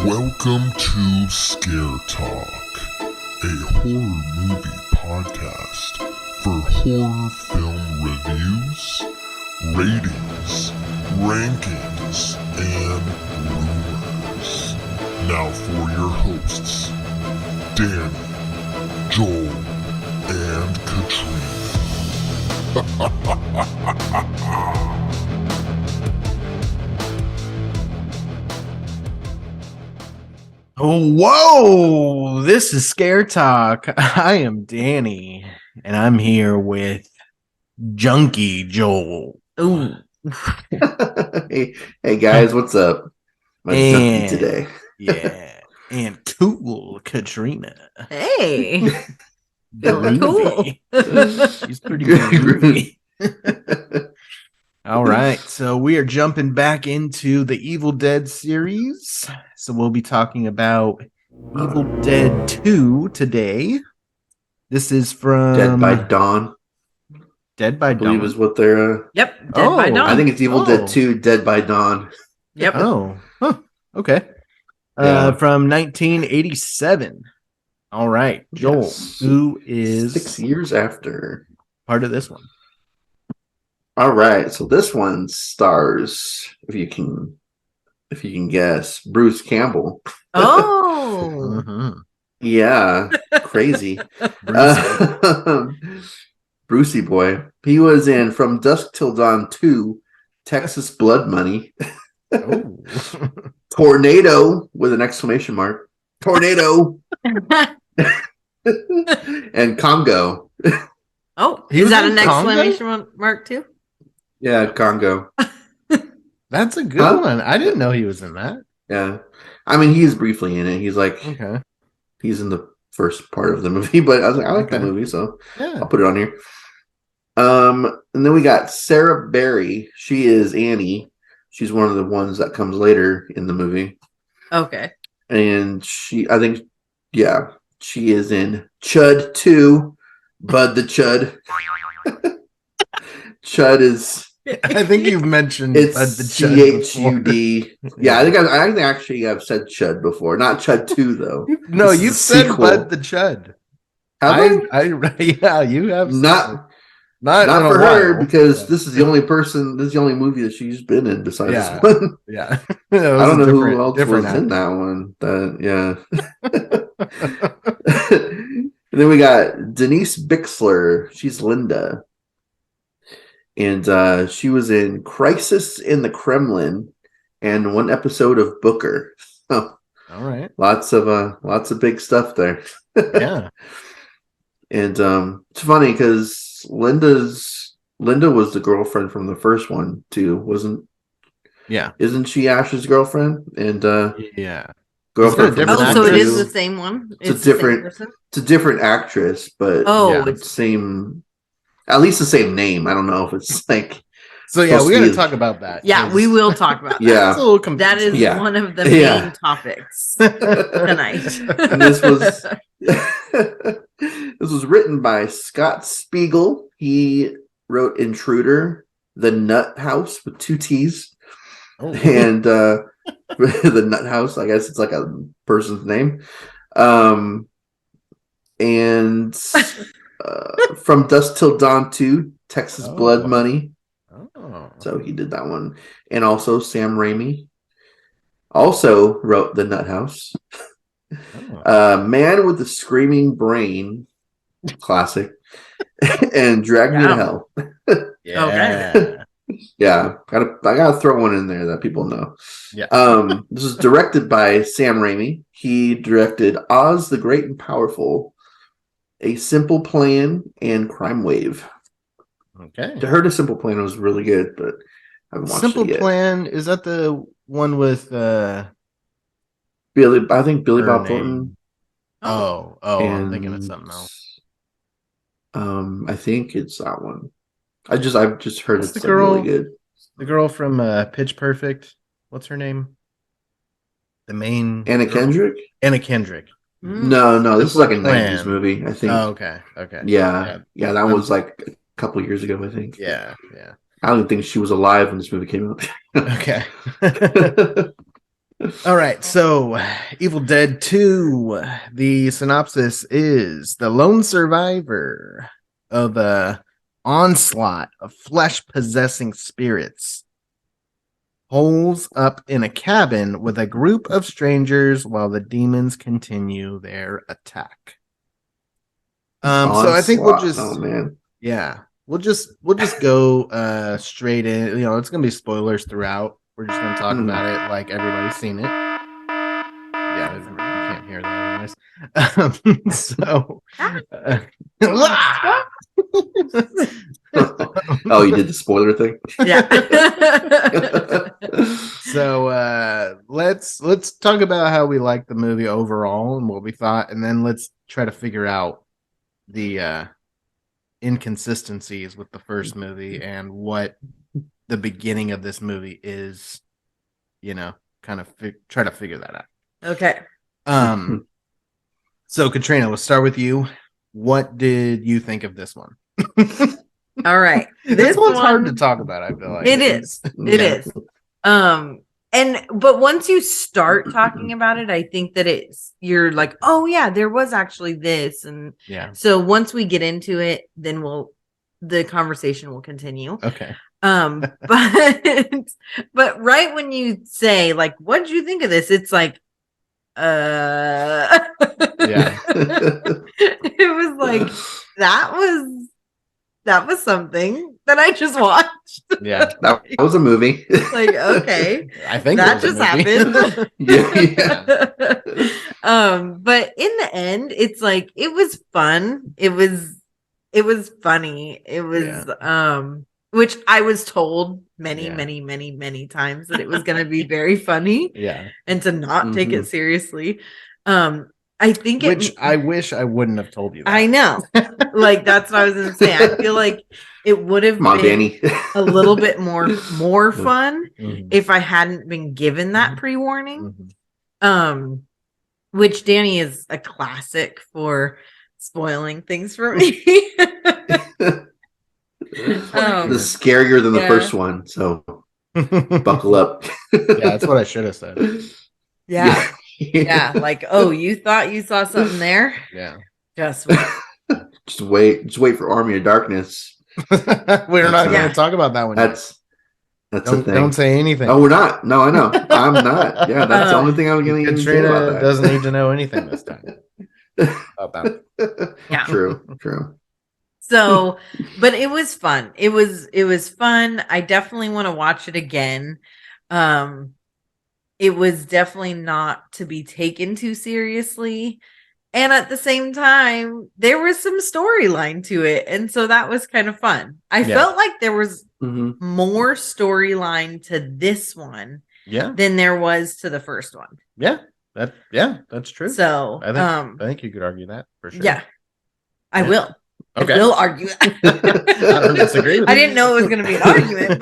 Welcome to Scare Talk, a horror movie podcast for horror film reviews, ratings, rankings, and rumors. Now for your hosts, Danny, Joel, and Katrina. Whoa, this is Scare Talk. I am Danny, and I'm here with Junkie Joel. Ooh. hey guys, what's up? My junkie today. Yeah, and cool Katrina. Hey, feeling cool. She's pretty groovy. All right, so we are jumping back into the Evil Dead series. So we'll be talking about Evil Dead 2 today. This is from Dead by Dawn. Dead by I believe Dawn is what they're. Yep, Dead by Dawn. I think it's Evil Dead 2, Dead by Dawn. Yep. Oh, okay. Yeah. From 1987. All right, Joel, Yes. who is 6 years after part of this one? All right, so this one stars, if you can guess, Bruce Campbell. Oh, Mhm. Yeah, crazy. Brucey. Brucey boy. He was in From Dusk Till Dawn 2, Texas Blood Money, Oh. Tornado with an exclamation mark, Tornado, and Congo. oh, He is was that in an Congo? exclamation mark too? Yeah, Congo. That's a good Huh? one. I didn't know he was in that. Yeah. I mean, he's briefly in it. He's like, Okay. he's in the first part of the movie, but I was like, I like that Okay. movie, so Yeah. I'll put it on here. And then we got Sarah Berry. She is Annie. She's one of the ones that comes later in the movie. Okay. And she is in Chud 2, Bud the Chud. Chud is I think you've mentioned it's the Chud CHUD. Yeah, I think actually I've said Chud before. Not Chud 2 though. No, This is you've a said sequel. Bud the Chud. Have I? Yeah, you have said it. Not in a for her, while. because this is the only movie that she's been in besides Yeah. this one. Yeah. I don't know who else was in that one. And then we got Denise Bixler. She's Linda. And she was in Crisis in the Kremlin and one episode of Booker. Oh, All right. lots of big stuff there. Yeah. And it's funny because Linda was the girlfriend from the first one too, isn't she Ash's girlfriend? And Yeah. girlfriend Is from there a Oh, different so it two. is the same one. It's a the same different- person? It's a different actress, but Oh, Yeah. same, at least the same name. I don't know if it's like So yeah, supposed we to got to be- talk about that. yeah, 'cause we will talk about that. Yeah. It's a little confusing. That is Yeah. one of the Yeah. main topics tonight. And this was this was written by Scott Spiegel. He wrote Intruder, The Nut House with 2 T's, Oh. and The Nut House. I guess it's like a person's name. And From Dusk Till Dawn 2, Texas Oh. Blood Money. Oh. So he did that one, and also Sam Raimi also wrote The Nut House. Oh. Man with the Screaming Brain, classic, and Drag Me to Yeah. Hell. Yeah. Yeah, I gotta throw one in there that people know. Yeah. This is directed by Sam Raimi. He directed Oz the Great and Powerful, A Simple Plan, and Crime Wave. Okay. I heard A Simple Plan was really good, but I haven't watched Simple it yet. Plan, is that the one with I think Billy her Bob name? Thornton. Oh, I'm thinking of something else. I think it's that one. I've just heard What's it's the like really girl? good. The girl from Pitch Perfect. What's her name? The main Anna girl? Kendrick? Anna Kendrick. Mm. No, this is like a Simple Plan. 90s movie, I think. Oh, okay. Yeah, that was like a couple years ago, I think. Yeah. I don't even think she was alive when this movie came out. Okay. All right, so Evil Dead 2. The synopsis is the lone survivor of a onslaught of flesh-possessing spirits holes up in a cabin with a group of strangers while the demons continue their attack. So I think we'll just we'll just go straight in. You know, it's gonna be spoilers throughout. We're just gonna talk about it like everybody's seen it. Yeah, you can't hear that otherwise. Oh, you did the spoiler thing? Yeah. So let's talk about how we like the movie overall and what we thought, and then let's try to figure out the inconsistencies with the first movie and what the beginning of this movie is. You know, kind of try to figure that out. Okay. So Katrina, let's start with you. What did you think of this one? All right. This one's hard to talk about, I feel like. It is. But once you start talking about it, I think that you're like, oh yeah, there was actually this. And so once we get into it, then the conversation will continue. Okay. But right when you say like, what did you think of this? It's like, yeah. It was like, that was something that I just watched. Yeah. That was a movie. Like, okay. I think that just happened. Yeah. But in the end, it's like it was fun. It was funny. It was which I was told many times that it was gonna be very funny. Yeah. And to not take it seriously. I think I wish I wouldn't have told you that. I know. Like that's what I was gonna say. I feel like it would have been Danny. a little bit more fun if I hadn't been given that pre-warning. Which Danny is a classic for spoiling things for me. The scarier than the first one, so buckle up. That's what I should have said. Yeah. Like, oh, you thought you saw something there? Yeah. Just wait. Just wait for Army of Darkness. We're not going to talk about that one. That's the thing. Don't say anything. Oh, we're not. No, I know. I'm not. Yeah, that's the only thing I'm going to say about that. Doesn't need to know anything this time about that. Yeah. True. So, but it was fun. It was fun. I definitely want to watch it again. It was definitely not to be taken too seriously. And at the same time, there was some storyline to it. And so that was kind of fun. I felt like there was more storyline to this one than there was to the first one. Yeah. That's true. So I think you could argue that for sure. Yeah. I will. Okay. I will argue that. I don't disagree with you. I didn't know it was going to be an argument,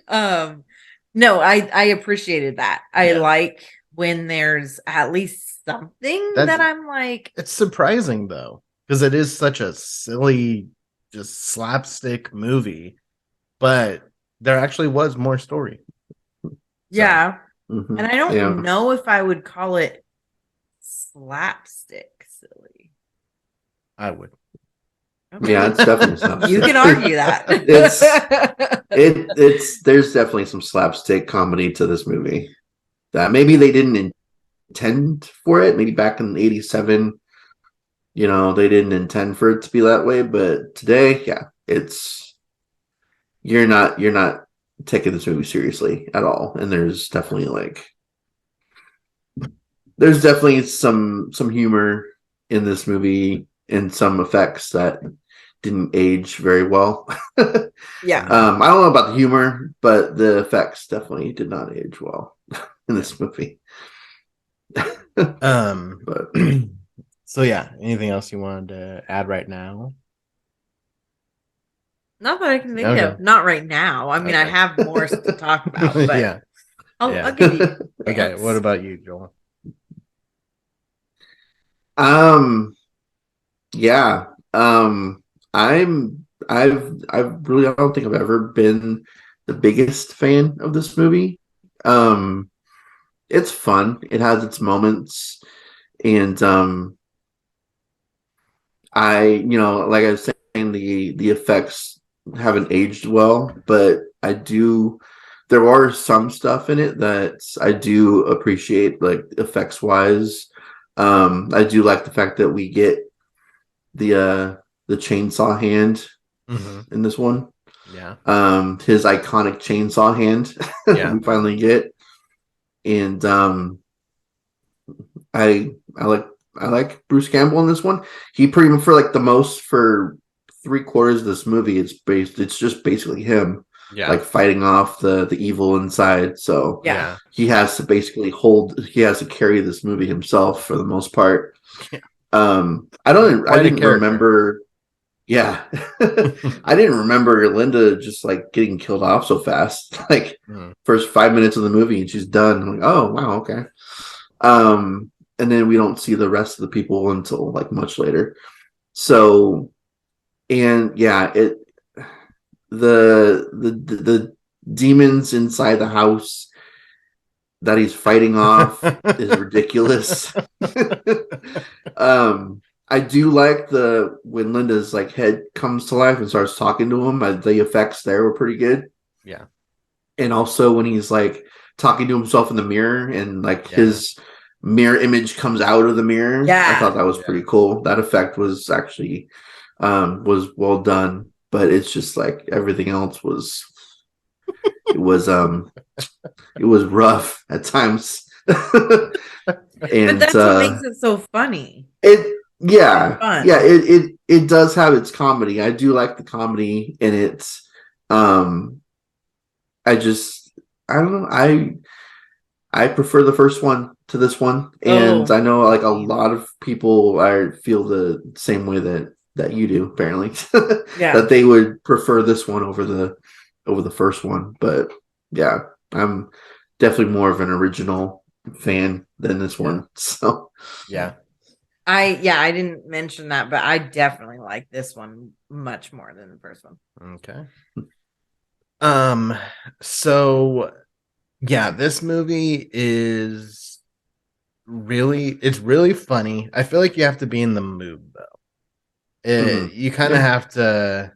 but no, I appreciated that. I like when there's at least something that I'm like. It's surprising though, because it is such a silly, just slapstick movie, but there actually was more story. Yeah. And I don't know if I would call it slapstick silly. I would. Okay. Yeah, it's definitely slapstick. You can argue that. There's definitely some slapstick comedy to this movie that maybe they didn't intend for it. Maybe back in '87, they didn't intend for it to be that way. But today, you're not taking this movie seriously at all. And there's definitely some humor in this movie and some effects that didn't age very well. Yeah. I don't know about the humor, but the effects definitely did not age well in this movie. But so anything else you wanted to add right now? Not that I can think of. Not right now. I mean, I have more to talk about, but I'll give you. Okay, what about you, Joel? Yeah. I don't think I've ever been the biggest fan of this movie. It's fun. It has its moments, and like I was saying, the effects haven't aged well, but I do. There are some stuff in it that I do appreciate, like effects wise. I do like the fact that we get the chainsaw hand in this one. Yeah. His iconic chainsaw hand. Yeah. We finally get, and I like Bruce Campbell in this one. He pretty much for 3/4 of this movie, it's just basically him, Yeah. like fighting off the evil inside. So Yeah. he has to carry this movie himself for the most part. Yeah. I didn't remember. Yeah, I didn't remember Linda just like getting killed off so fast. Like first 5 minutes of the movie and she's done. I'm like, oh wow, okay. And then we don't see the rest of the people until like much later. So, and yeah, the demons inside the house that he's fighting off is ridiculous. I do like when Linda's like head comes to life and starts talking to him. The effects there were pretty good. Yeah, and also when he's like talking to himself in the mirror and like his mirror image comes out of the mirror. Yeah, I thought that was pretty cool. That effect was actually was well done, but it's just like everything else was it was rough at times. And but that's what makes it so funny. It does have its comedy. I do like the comedy in it. I don't know. I prefer the first one to this one, and I know like a lot of people feel the same way that you do. Apparently, that they would prefer this one over the first one. But yeah, I'm definitely more of an original fan than this one. So yeah. I didn't mention that, but I definitely like this one much more than the first one. Okay. So yeah, this movie is really funny. I feel like you have to be in the mood though. You kind of have to.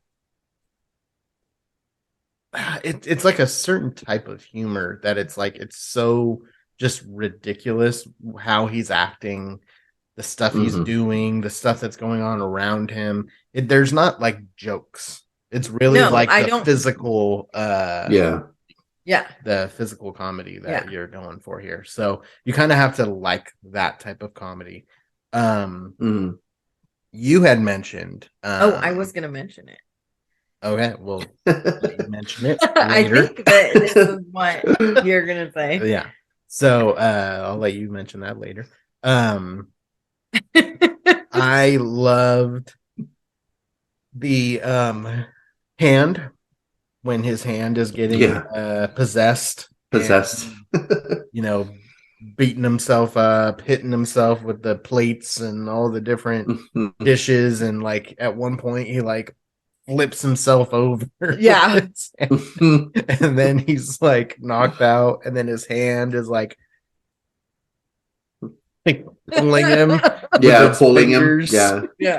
It's like a certain type of humor that it's so just ridiculous how he's acting, the stuff he's doing, the stuff that's going on around him. There's not like jokes. It's really physical. The physical comedy that you're going for here. So you kind of have to like that type of comedy. You had mentioned. I was going to mention it. Okay, well, you mention it later. I think that this is what you're going to say. Yeah. So I'll let you mention that later. I loved the hand when his hand is getting possessed, and, beating himself up, hitting himself with the plates and all the different dishes, and like at one point he like flips himself over, and then he's like knocked out, and then his hand is like pulling him,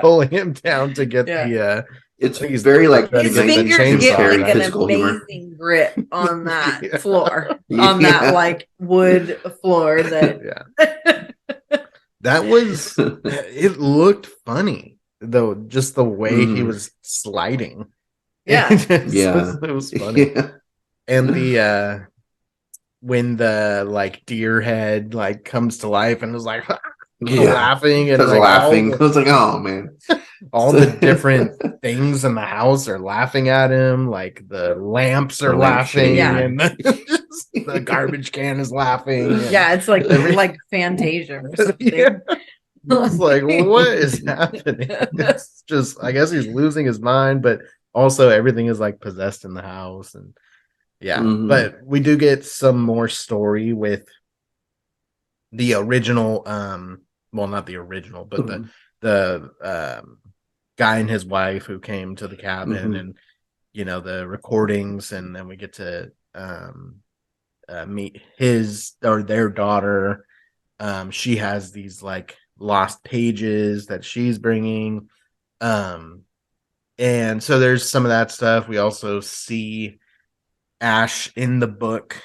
pulling him down to get the. It's very like his fingers get like an amazing grip on that floor, on that like wood floor. That that was. It looked funny though, just the way he was sliding. It was funny. And the when the like deer head like comes to life and is like laughing and like laughing. I was like, oh man. All the different things in the house are laughing at him, like the lamps are laughing, and the garbage can is laughing. It's like like Fantasia or something. It's like, what is happening? It's just, I guess he's losing his mind, but also everything is like possessed in the house, and but we do get some more story with the original, well, not the original, but the guy and his wife who came to the cabin, and the recordings, and then we get to meet his or their daughter. She has these like lost pages that she's bringing. And so there's some of that stuff. We also see Ash in the book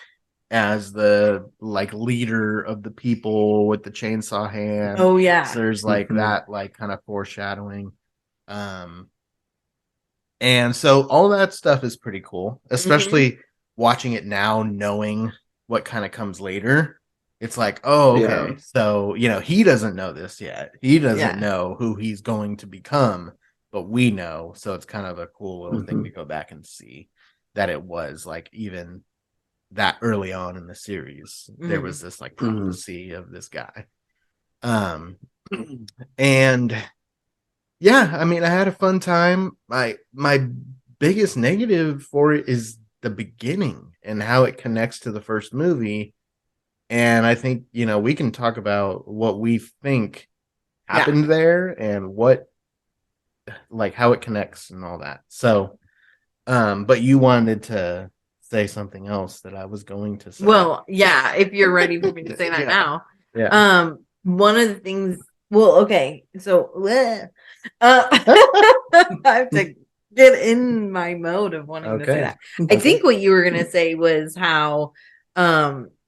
as the like leader of the people with the chainsaw hand. Oh yeah. So there's like that like kind of foreshadowing. And so all that stuff is pretty cool, especially watching it now, knowing what kind of comes later. It's like, oh, okay. So, he doesn't know this yet. He doesn't know who he's going to become, but we know. So it's kind of a cool little thing to go back and see that it was like even that early on in the series, there was this like prophecy of this guy. And yeah, I mean, I had a fun time. My biggest negative for it is the beginning and how it connects to the first movie. And I think, we can talk about what we think happened there and what, like, how it connects and all that. So, but you wanted to say something else that I was going to say. Well, yeah, if you're ready for me to say that now. Yeah. One of the things, okay, so I have to get in my mode of wanting to say that. I think what you were gonna say was how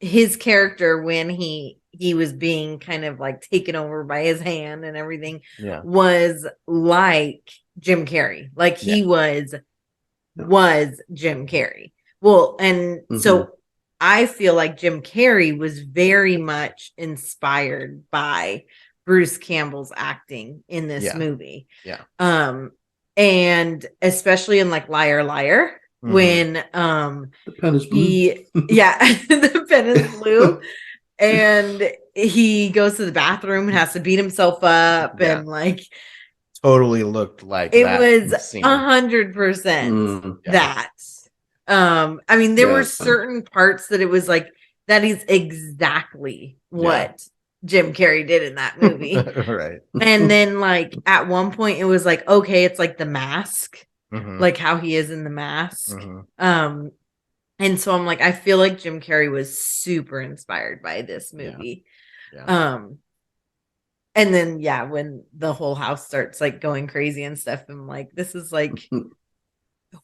his character, when he was being kind of like taken over by his hand and everything, was like Jim Carrey. Like he was Jim Carrey. Well, and so I feel like Jim Carrey was very much inspired by Bruce Campbell's acting in this movie. Yeah. And especially in like Liar Liar, when the pen is blue. the pen is blue. And he goes to the bathroom and has to beat himself up and like totally looked like it was 100% that. I mean, there were certain parts that it was like that is exactly what Jim Carrey did in that movie. Right. And then like at one point it was like, okay, it's like The Mask, like how he is in The Mask. And so I'm like, I feel like Jim Carrey was super inspired by this movie. And then when the whole house starts like going crazy and stuff, I'm like, this is like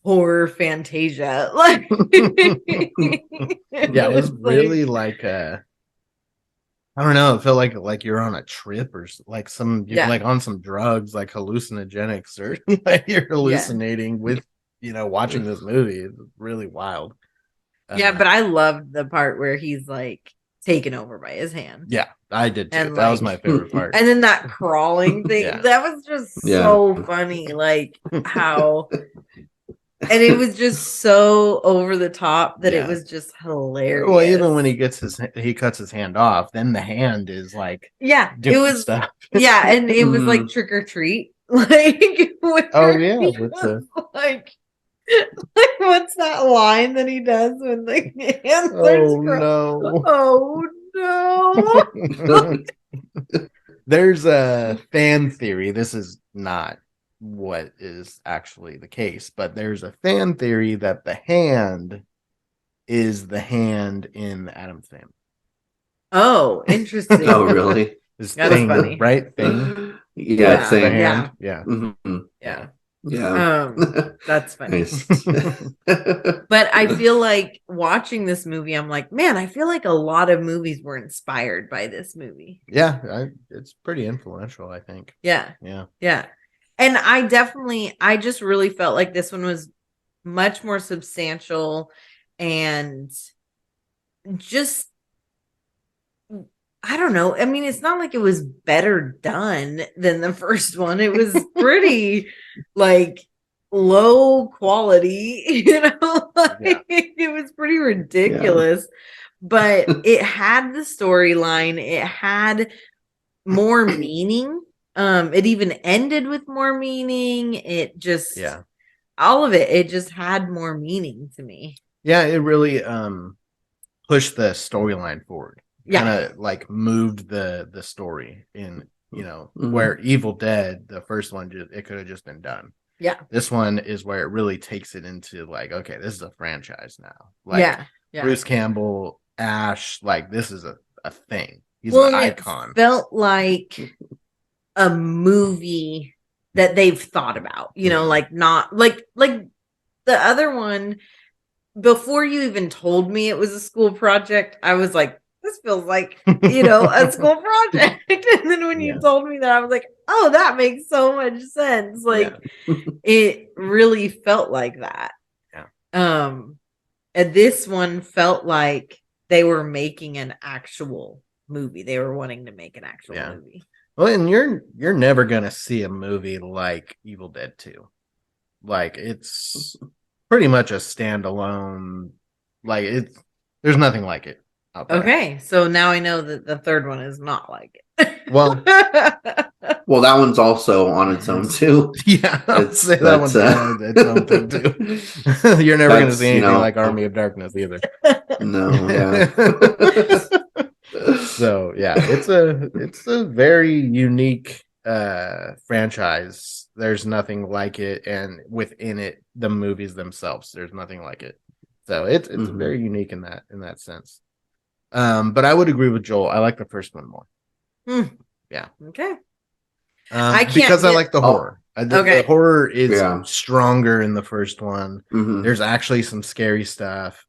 horror Fantasia. Like it was really like I don't know, it felt like you're on a trip or like like on some drugs, like hallucinogenics, or like you're hallucinating with watching this movie. It's really wild. But I loved the part where he's like taken over by his hand. Yeah, I did too. And that was my favorite part. And then that crawling thing, that was just so funny. Like how, and it was just so over the top that it was just hilarious. Well, even when he cuts his hand off, then the hand is like it was stuff. And it was like trick or treat. Like like what's that line that he does when the hands no. There's a fan theory. This is not what is actually the case, but there's a fan theory that the hand is the hand in the Addams Family. Oh, interesting. Oh, really? This thing, funny. Right? Thing. Thing. Yeah. That's funny. But I feel like watching this movie, I'm like, man, I feel like a lot of movies were inspired by this movie. It's pretty influential, I think. Yeah. And I just really felt like this one was much more substantial and just, I don't know. I mean, it's not like it was better done than the first one. It was pretty like low quality, it was pretty ridiculous, but it had the storyline. It had more meaning. It even ended with more meaning. It just, all of it, it just had more meaning to me. Yeah, it really pushed the storyline forward. Kind of like moved the story in, where Evil Dead, the first one, it could have just been done. Yeah. This one is where it really takes it into like, okay, this is a franchise now. Like, Yeah. Bruce Campbell, Ash, like this is a thing. He's Well, an and icon. it felt like a movie that they've thought about, like not like the other one. Before you even told me it was a school project, I was like, this feels like, a school project. And then when you told me that, I was like, oh, that makes so much sense. Like it really felt like that. Yeah. And this one felt like they were making an actual movie. They were wanting to make an actual movie. Well, and you're never gonna see a movie like Evil Dead 2. Like it's pretty much a standalone. Like there's nothing like it out there. Okay, so now I know that the third one is not like it. Well, well, that one's also on its own too. Yeah, I'd say that one's its own thing too. You're never going to see anything like Army of Darkness either. No, yeah. So yeah, it's a very unique franchise. There's nothing like it, and within it, the movies themselves, there's nothing like it. So it's very unique in that sense. But I would agree with Joel. I like the first one more. Yeah. Okay. I can't because I like the horror. Okay. The horror is stronger in the first one. Mm-hmm. There's actually some scary stuff.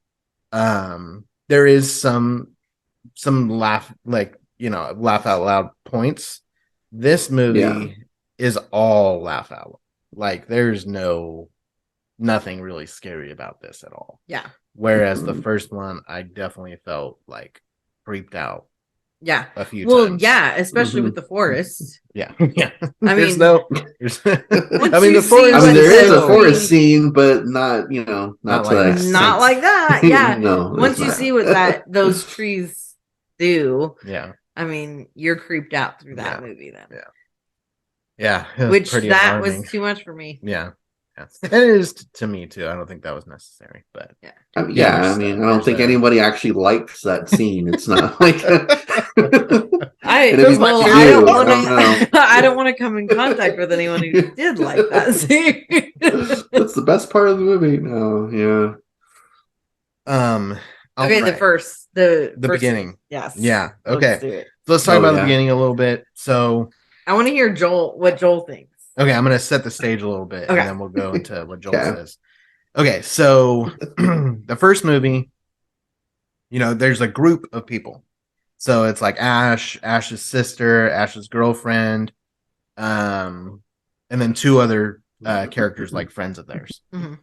There is some laugh laugh out loud points. This movie is all laugh out loud. Like there's nothing really scary about this at all. Yeah. Whereas the first one, I definitely felt like creeped out. Yeah. A few times. Yeah, especially with the forest. Yeah. Yeah. I mean, the forest. I mean, there is a forest scene, but not, not to that extent. Not like that. Yeah. No. Once you see what those trees do, yeah. I mean, you're creeped out through that movie then. Yeah. Yeah. Which that was too much for me. Yeah. And it is to me too. I don't think that was necessary, but I don't think anybody actually likes that scene. It's not like I don't want to come in contact with anyone who did like that scene. That's the best part of the movie. No, yeah. Okay, right. the beginning. Yes. Yeah. Okay. Let's talk about the beginning a little bit. So I want to hear what Joel thinks. Okay, I'm going to set the stage a little bit, and then we'll go into what Joel says. Okay, so the first movie, there's a group of people. So it's like Ash's sister, Ash's girlfriend, and then two other characters like friends of theirs. Mm-hmm.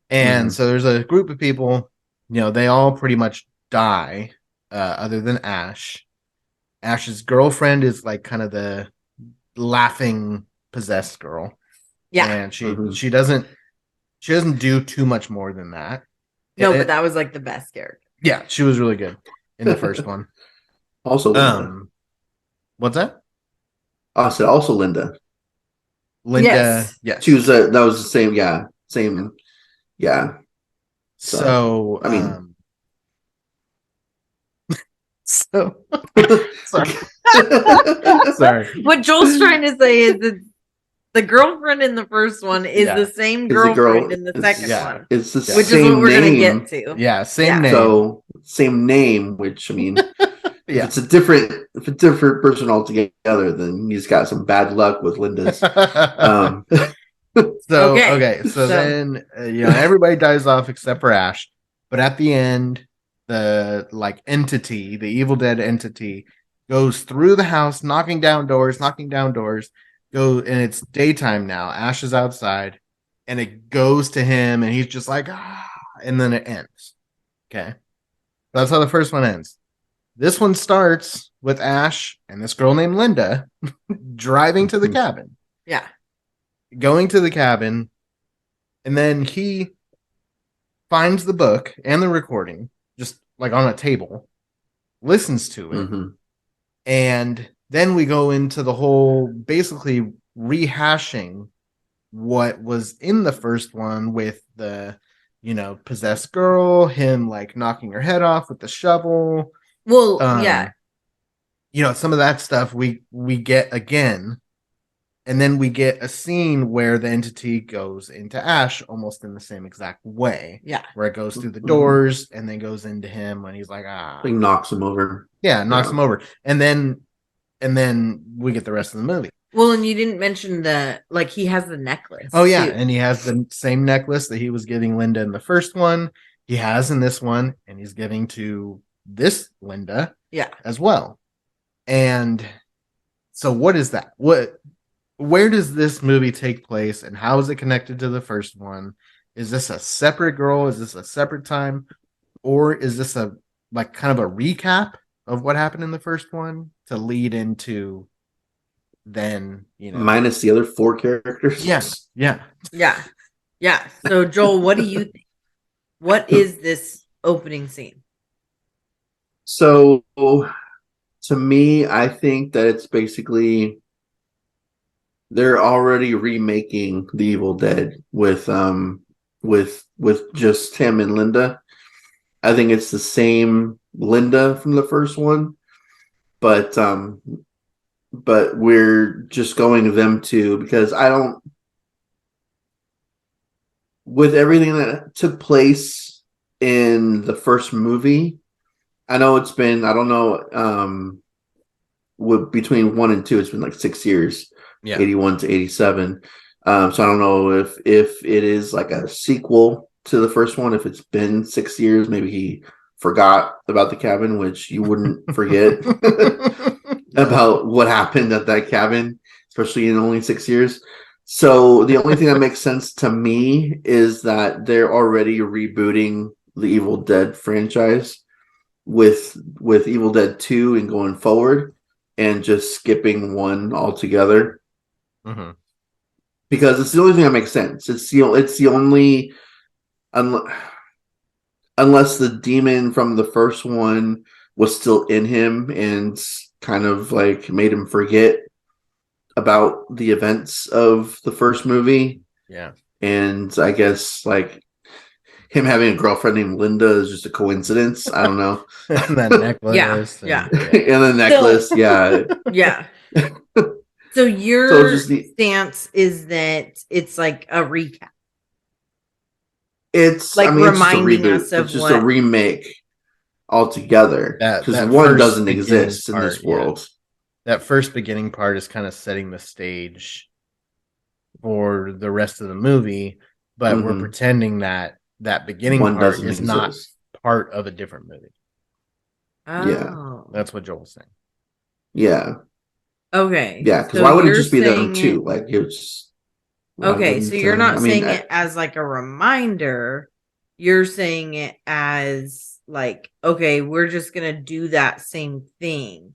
And so there's a group of people, they all pretty much die, other than Ash. Ash's girlfriend is like kind of the laughing possessed girl, and she doesn't do too much more than that. But that was like the best character. Yeah, she was really good in the first one. Also, Linda. What's that? I said also Linda. Yes. She was that was the same. Same. Yeah. So I mean, sorry. What Joel's trying to say is that the girlfriend in the first one is the same girlfriend in the second one. It's the which same is what we're going to name. get to. Yeah, same name. So same name, which I mean, if it's a different person altogether, then he's got some bad luck with Linda's. So then everybody dies off except for Ash, but at the end, the entity, the Evil Dead entity, goes through the house, knocking down doors. And it's daytime now. Ash is outside, and it goes to him, and he's just like, and then it ends. Okay, that's how the first one ends. This one starts with Ash and this girl named Linda driving to the cabin. Yeah, going to the cabin, and then he finds the book and the recording just like on a table, listens to it, and then we go into the whole basically rehashing what was in the first one with the, possessed girl, him like knocking her head off with the shovel. Well, some of that stuff we get again. And then we get a scene where the entity goes into Ash almost in the same exact way. Yeah. Where it goes through the doors and then goes into him and he's like, Like knocks him over. Yeah, knocks him over. And then we get the rest of the movie. Well, and you didn't mention he has the necklace. Oh, yeah. Too. And he has the same necklace that he was giving Linda in the first one. He has in this one, and he's giving to this Linda as well. And so what is that? Where does this movie take place, and how is it connected to the first one? Is this a separate girl? Is this a separate time? Or is this a kind of a recap of what happened in the first one to lead into then, minus the other 4 characters? Yes. Yeah. So Joel, what do you think? What is this opening scene? So to me, I think that it's basically they're already remaking The Evil Dead with just him and Linda. I think it's the same Linda from the first one, but we're just going them two because with everything that took place in the first movie, I know it's been, I don't know, between 1 and 2, it's been 6 years, 81 to 87. So I don't know if it is a sequel to the first one, if it's been 6 years, maybe he forgot about the cabin, which you wouldn't forget about what happened at that cabin, especially in only 6 years. So the only thing that makes sense to me is that they're already rebooting the Evil Dead franchise with Evil Dead 2 and going forward, and just skipping 1 altogether. Mm-hmm. Because it's the only thing that makes sense. It's the only, unless the demon from the first one was still in him and kind of made him forget about the events of the first movie. Yeah. And I guess him having a girlfriend named Linda is just a coincidence. I don't know. And that necklace. Yeah. And the necklace. Yeah. So your stance is that it's a recap. It's reminding us of it's just a remake altogether, because 1 doesn't exist in this world. That first beginning part is kind of setting the stage for the rest of the movie, but we're pretending that beginning part is not part of a different movie. Oh. Yeah, that's what Joel's saying. Yeah. Okay. Yeah, because why would it just be them two? It's okay, so you're not saying it as a reminder. You're saying it as okay, we're just gonna do that same thing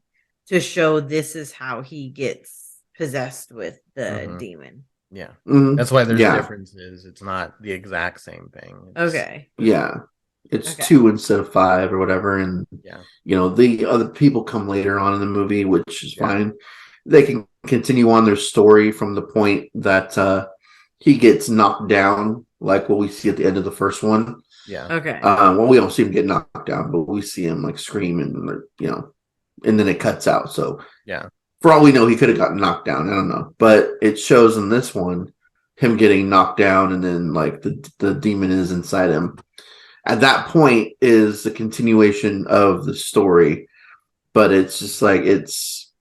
to show this is how he gets possessed with the demon. Yeah. That's why there's differences. It's not the exact same thing. Okay. Yeah. It's 2 instead of 5 or whatever. And, the other people come later on in the movie, which is fine. They can continue on their story from the point that he gets knocked down, like what we see at the end of the first one. Yeah. Okay. Well, we don't see him get knocked down, but we see him scream and, and then it cuts out. So, yeah. For all we know, he could have gotten knocked down. I don't know. But it shows in this one him getting knocked down, and then the demon is inside him. At that point is the continuation of the story. But it's just it's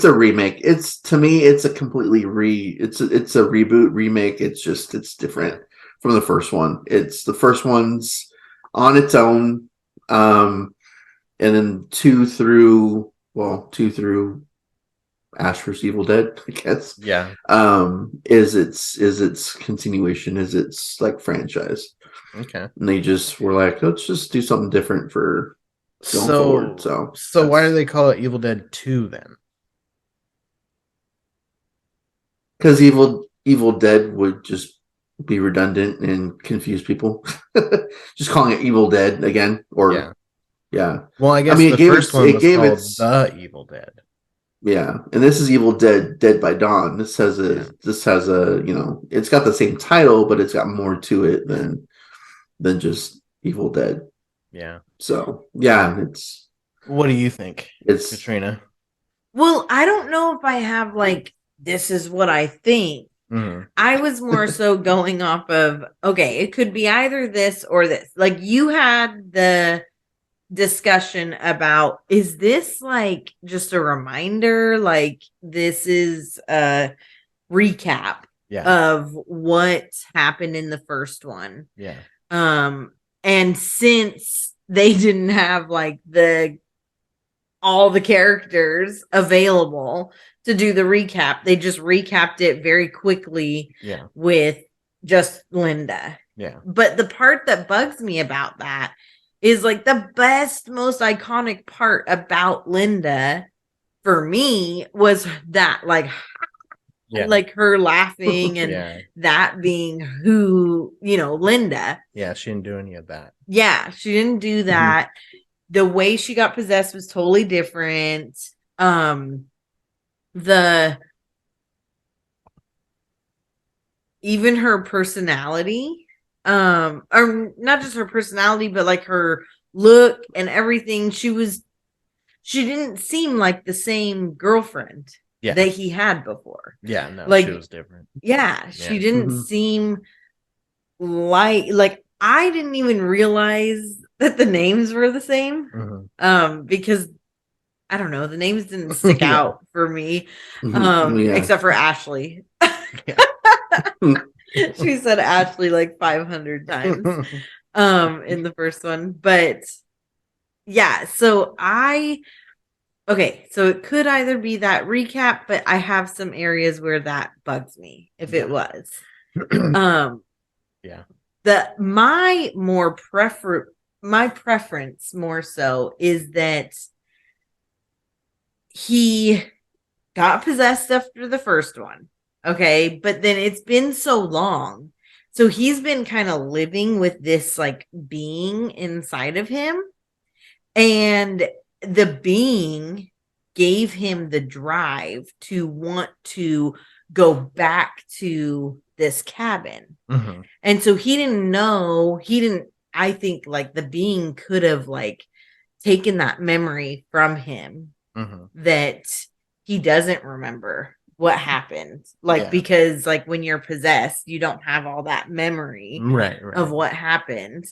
a remake. To me, it's a completely it's a reboot remake. It's different from the first one. The first one's on its own. And then 2 through Ash vs. Evil Dead, I guess. Yeah. Is its continuation, is its franchise. Okay. And they just were let's just do something different for going forward. So why do they call it Evil Dead 2 then? Because Evil Dead would just be redundant and confuse people. Just calling it Evil Dead again, or yeah. Well, I guess the first one was called The Evil Dead. Yeah, and this is Evil Dead: Dead by Dawn. This has a it's got the same title, but it's got more to it than just Evil Dead. Yeah. So yeah, it's What do you think, It's Katrina? Well, I don't know if I have like this is what I think. Mm-hmm. I was more so going off of, okay, it could be either this or this. Like you had the discussion about, is this like just a reminder? Like this is a recap of what happened in the first one. Yeah. And since they didn't have like all the characters available to do the recap, they just recapped it very quickly with just Linda. Yeah. But the part that bugs me about that is like the best, most iconic part about Linda for me was that like her laughing and that being who, Linda. Yeah, she didn't do any of that. Yeah, she didn't do that. The way she got possessed was totally different. Even her personality, or not just her personality, but like her look and everything, she didn't seem like the same girlfriend that he had before. Yeah, no, like she was different. Yeah, she didn't seem like I didn't even realize that the names were the same. Because I don't know, the names didn't stick out for me. Except for Ashley. She said Ashley like 500 times in the first one. But yeah, so it could either be that recap, but I have some areas where that bugs me if it was. My preference more so is that he got possessed after the first one. Okay, but then it's been so long. So he's been kind of living with this like being inside of him. And the being gave him the drive to want to go back to this cabin. And so I think like the being could have like taken that memory from him that he doesn't remember what happened. Because like when you're possessed, you don't have all that memory of what happened.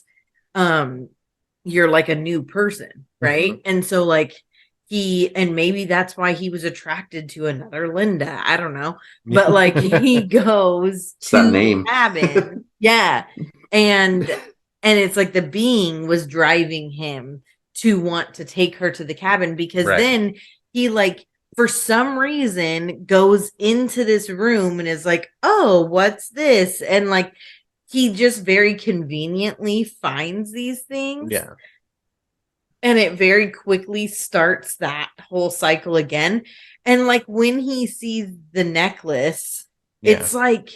You're like a new person, right? And so like maybe that's why he was attracted to another Linda. I don't know. But like he goes to the cabin. And it's like the being was driving him to want to take her to the cabin because then he like for some reason goes into this room and is like, oh, what's this? And like he just very conveniently finds these things. Yeah. And it very quickly starts that whole cycle again. And like when he sees the necklace, it's like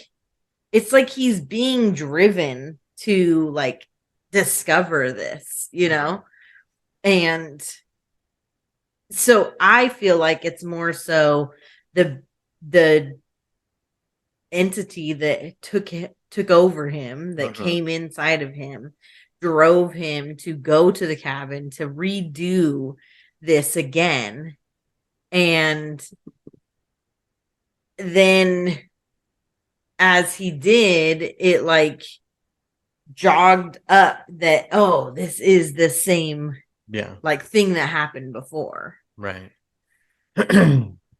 he's being driven to like discover this, And so I feel like it's more so the entity that took over him, that came inside of him, drove him to go to the cabin to redo this again. And then as he did, it like jogged up that, oh, this is the same like thing that happened before. Right.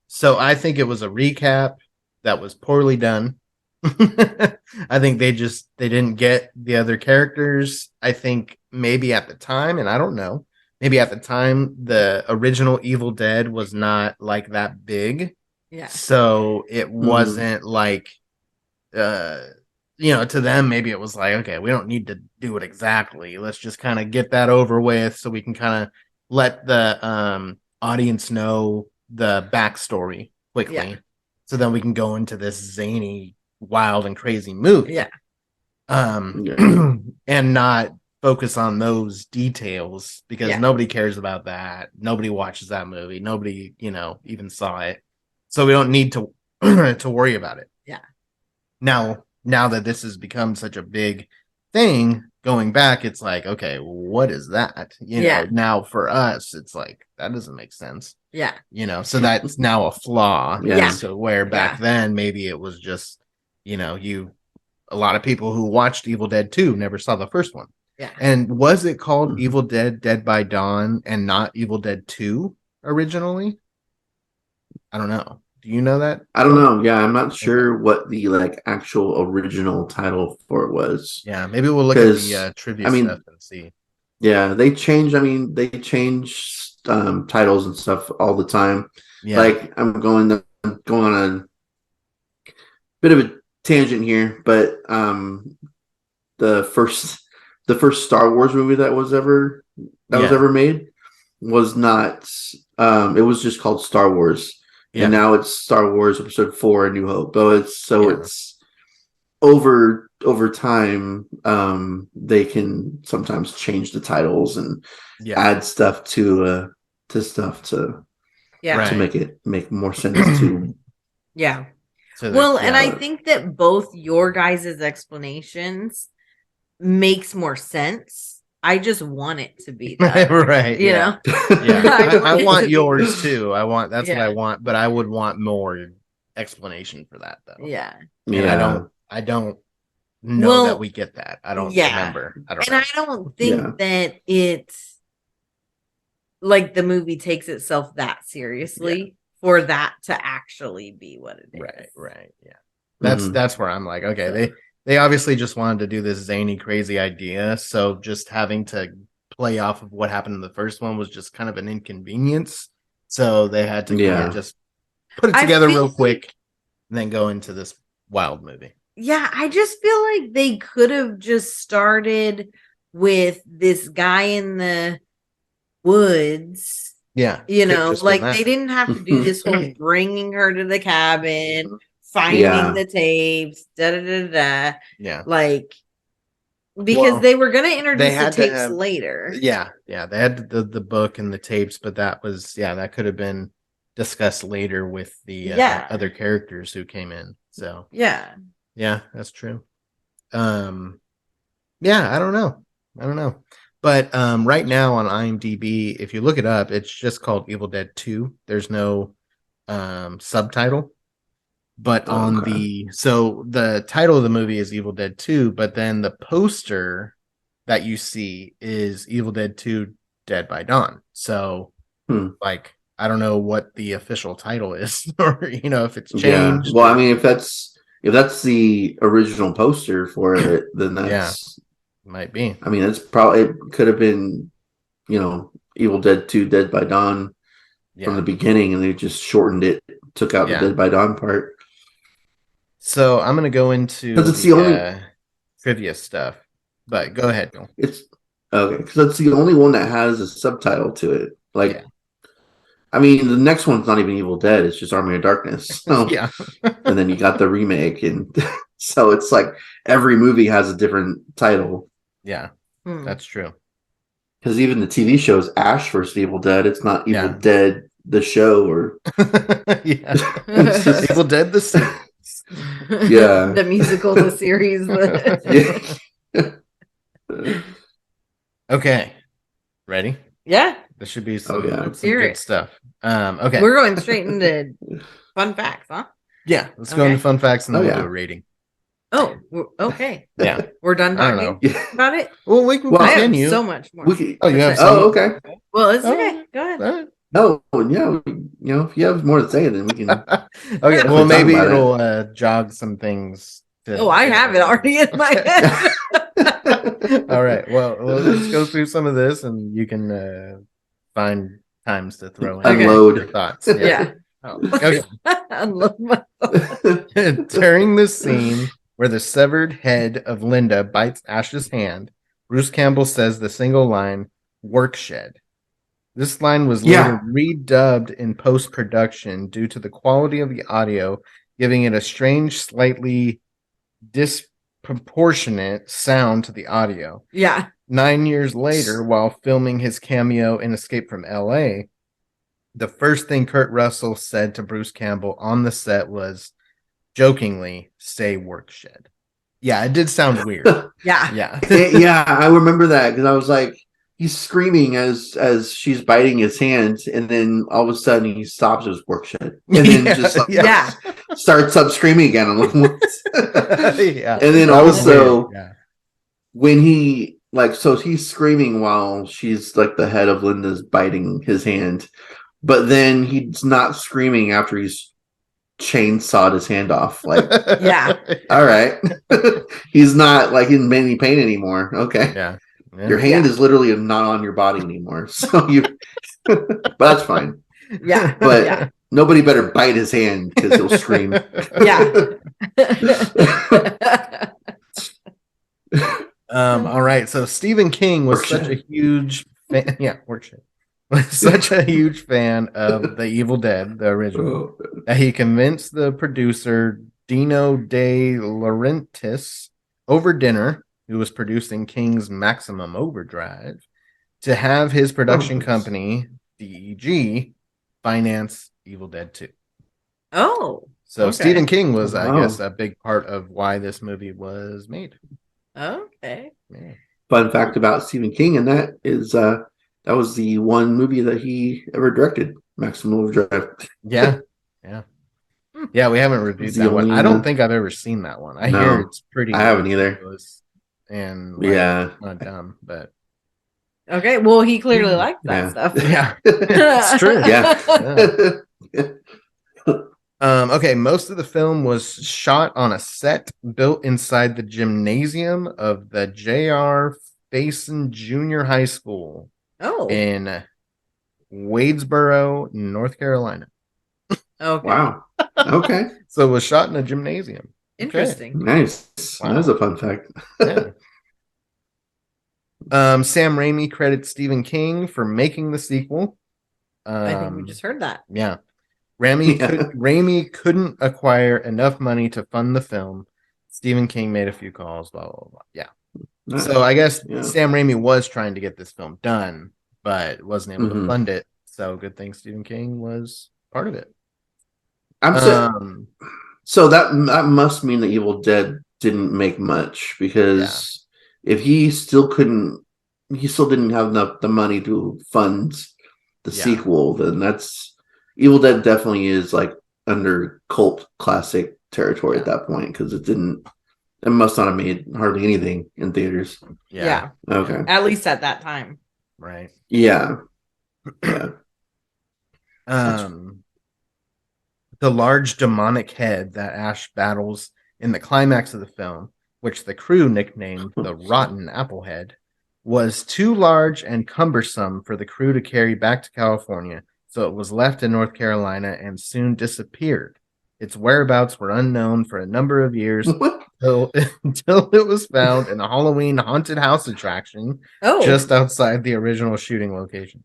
So I think it was a recap that was poorly done. I think they didn't get the other characters. I think maybe at the time, and I don't know, maybe at the time the original Evil Dead was not like that big. Yeah. So it wasn't like to them maybe it was like, okay, we don't need to do it exactly. Let's just kind of get that over with so we can kind of let the audience know the backstory quickly. Yeah. So then we can go into this zany, wild and crazy movie. Yeah. And not focus on those details because nobody cares about that. Nobody watches that movie. Nobody, even saw it. So we don't need to to worry about it. Yeah. Now that this has become such a big thing, going back, it's like, okay, what is that? Yeah. Now for us, it's like that doesn't make sense. Yeah. So that's now a flaw. Yeah. So where back then maybe it was just, a lot of people who watched Evil Dead 2 never saw the first one. Yeah. And was it called Mhm. Evil Dead Dead by Dawn and not Evil Dead 2 originally? I don't know. Do you know that? I don't know. Yeah, I'm not sure what the actual original title for it was. Yeah, maybe we'll look at the trivia I mean, stuff and see. Yeah, they change. I mean, they change titles and stuff all the time. Yeah. Like I'm going on a bit of a tangent here, but the first Star Wars movie that was ever made was not. It was just called Star Wars, Yeah. and now it's Star Wars Episode 4: A New Hope. Though it's over time, they can sometimes change the titles and add stuff to stuff to make it make more sense to. Yeah. So and I think that both your guys' explanations makes more sense. I just want it to be that. Right. You know? Yeah. I want yours too. That's what I want, but I would want more explanation for that though. Yeah. And I don't know that we get that. I don't remember. I don't think that it's like the movie takes itself that seriously for that to actually be what it is. Right. Yeah. That's where I'm like, okay, they obviously just wanted to do this zany, crazy idea. So just having to play off of what happened in the first one was just kind of an inconvenience. So they had to kind of just put it together real quick and then go into this wild movie. Yeah, I just feel like they could have just started with this guy in the woods. Yeah. Like they didn't have to do this whole bringing her to the cabin, finding the tapes, Yeah. Like, because they were going to introduce the tapes later. Yeah. They had the book and the tapes, but that was, that could have been discussed later with the other characters who came in. So, yeah, that's true. I don't know. But right now on IMDb, if you look it up, it's just called Evil Dead 2. There's no subtitle. But the title of the movie is Evil Dead 2, but then the poster that you see is Evil Dead 2 Dead by Dawn. So I don't know what the official title is or if it's changed. Yeah. Well, I mean, if that's the original poster for it, then that's might be. I mean, it could have been, Evil Dead 2 Dead by Dawn from the beginning, and they just shortened it, took out the Dead by Dawn part. So I'm going to go into it's the only trivia stuff, but go ahead, Bill. It's okay because it's the only one that has a subtitle to it. I mean, the next one's not even Evil Dead; it's just Army of Darkness. So, and then you got the remake, and so it's like every movie has a different title. Yeah, that's true. Because even the TV show is Ash vs. Evil Dead. It's not Evil Dead the show or it's just Evil Dead the series. The musical, the series. Okay, ready? Yeah, this should be some good stuff. Okay, we're going straight into fun facts, huh? Yeah, let's go into fun facts and then we'll do a rating. Oh, okay. Yeah, we're done talking about it. Well, we can continue. I have so much more. You have some? Oh, okay. Well, it's okay. Go ahead. No, if you have more to say, then we can. Okay, well, maybe it'll jog some things. I have it already in my head. All right. Well, let's go through some of this, and you can find times to throw in unload your thoughts. Yeah. Okay. Unload myself. During the scene where the severed head of Linda bites Ash's hand, Bruce Campbell says the single line, "Work shed." This line was later redubbed in post-production due to the quality of the audio, giving it a strange, slightly disproportionate sound to the audio. Yeah. 9 years later, while filming his cameo in Escape from L.A., the first thing Kurt Russell said to Bruce Campbell on the set was, jokingly, say work shed. Yeah, it did sound weird. Yeah. Yeah. Yeah, I remember that because I was like, he's screaming as she's biting his hand, and then all of a sudden he stops his work shit, and then just like, Yeah. starts up screaming again. I'm like, what? Yeah. And then That was also weird, yeah. when he like, so he's screaming while she's like the head of Linda's biting his hand, but then he's not screaming after he's chainsawed his hand off. Like, Yeah. all right, he's not like in any pain anymore. Okay. Yeah. Yeah. Your hand is literally not on your body anymore. So you, but that's fine. Yeah. But Yeah. nobody better bite his hand because he'll scream. Yeah. All right. So Stephen King was such a huge fan. Yeah, worksheet. Was such a huge fan of The Evil Dead, the original, that he convinced the producer Dino De Laurentiis over dinner, who was producing King's Maximum Overdrive, to have his production company, DEG, finance Evil Dead 2. Oh. So okay. Stephen King was, I Wow. guess, a big part of why this movie was made. Okay. Yeah. Fun fact about Stephen King, and that is that was the one movie that he ever directed, Maximum Overdrive. Yeah. Yeah. Yeah, we haven't reviewed that one. I don't think I've ever seen that one. I hear it's pretty. I haven't either. ridiculous and like, Yeah. not dumb, but Okay. Well, he clearly liked that stuff. yeah, it's true. Yeah. Okay, most of the film was shot on a set built inside the gymnasium of the J.R. Faison Junior High School Oh. in Wadesboro, North Carolina. Okay. Wow. Okay. So it was shot in a gymnasium. Interesting. Nice. Wow. That's a fun fact. Yeah. Sam Raimi credits Stephen King for making the sequel. I think we just heard that. Yeah. Raimi couldn't acquire enough money to fund the film. Stephen King made a few calls, blah, blah, blah. Yeah. Nice. So I guess Yeah. Sam Raimi was trying to get this film done, but wasn't able to Mhm. fund it. So good thing Stephen King was part of it. I'm so that must mean that Evil Dead didn't make much because if he still didn't have enough the money to fund the sequel, then that's Evil Dead definitely is like under cult classic territory at that point because it must not have made hardly anything in theaters. Yeah. Okay. At least at that time. Right. Yeah. Yeah. The large demonic head that Ash battles in the climax of the film, which the crew nicknamed the Rotten Applehead, was too large and cumbersome for the crew to carry back to California, so it was left in North Carolina and soon disappeared. Its whereabouts were unknown for a number of years until it was found in a Halloween haunted house attraction just outside the original shooting location.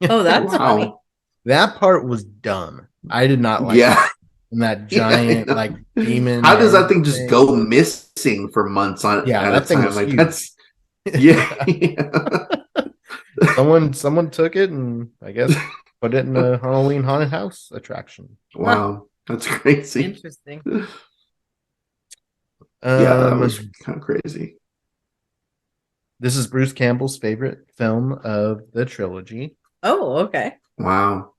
Oh, that's funny. That part was dumb. I did not like and that giant like demon. How does that thing just go missing for months on at a time? Like that's someone took it and I guess put it in a Halloween haunted house attraction. Wow, that's crazy. Interesting. That was kind of crazy. This is Bruce Campbell's favorite film of the trilogy. Oh, okay. Wow.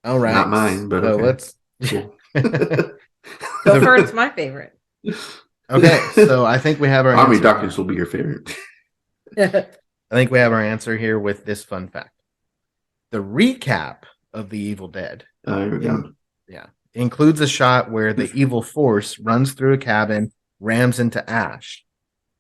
All right. Not mine, but so okay. Let's So far, it's my favorite. Okay, so I think we have our Army answer Darkness here. will be your favorite. I think we have our answer here with this fun fact. The recap of The Evil Dead includes a shot where the evil force runs through a cabin, rams into Ash.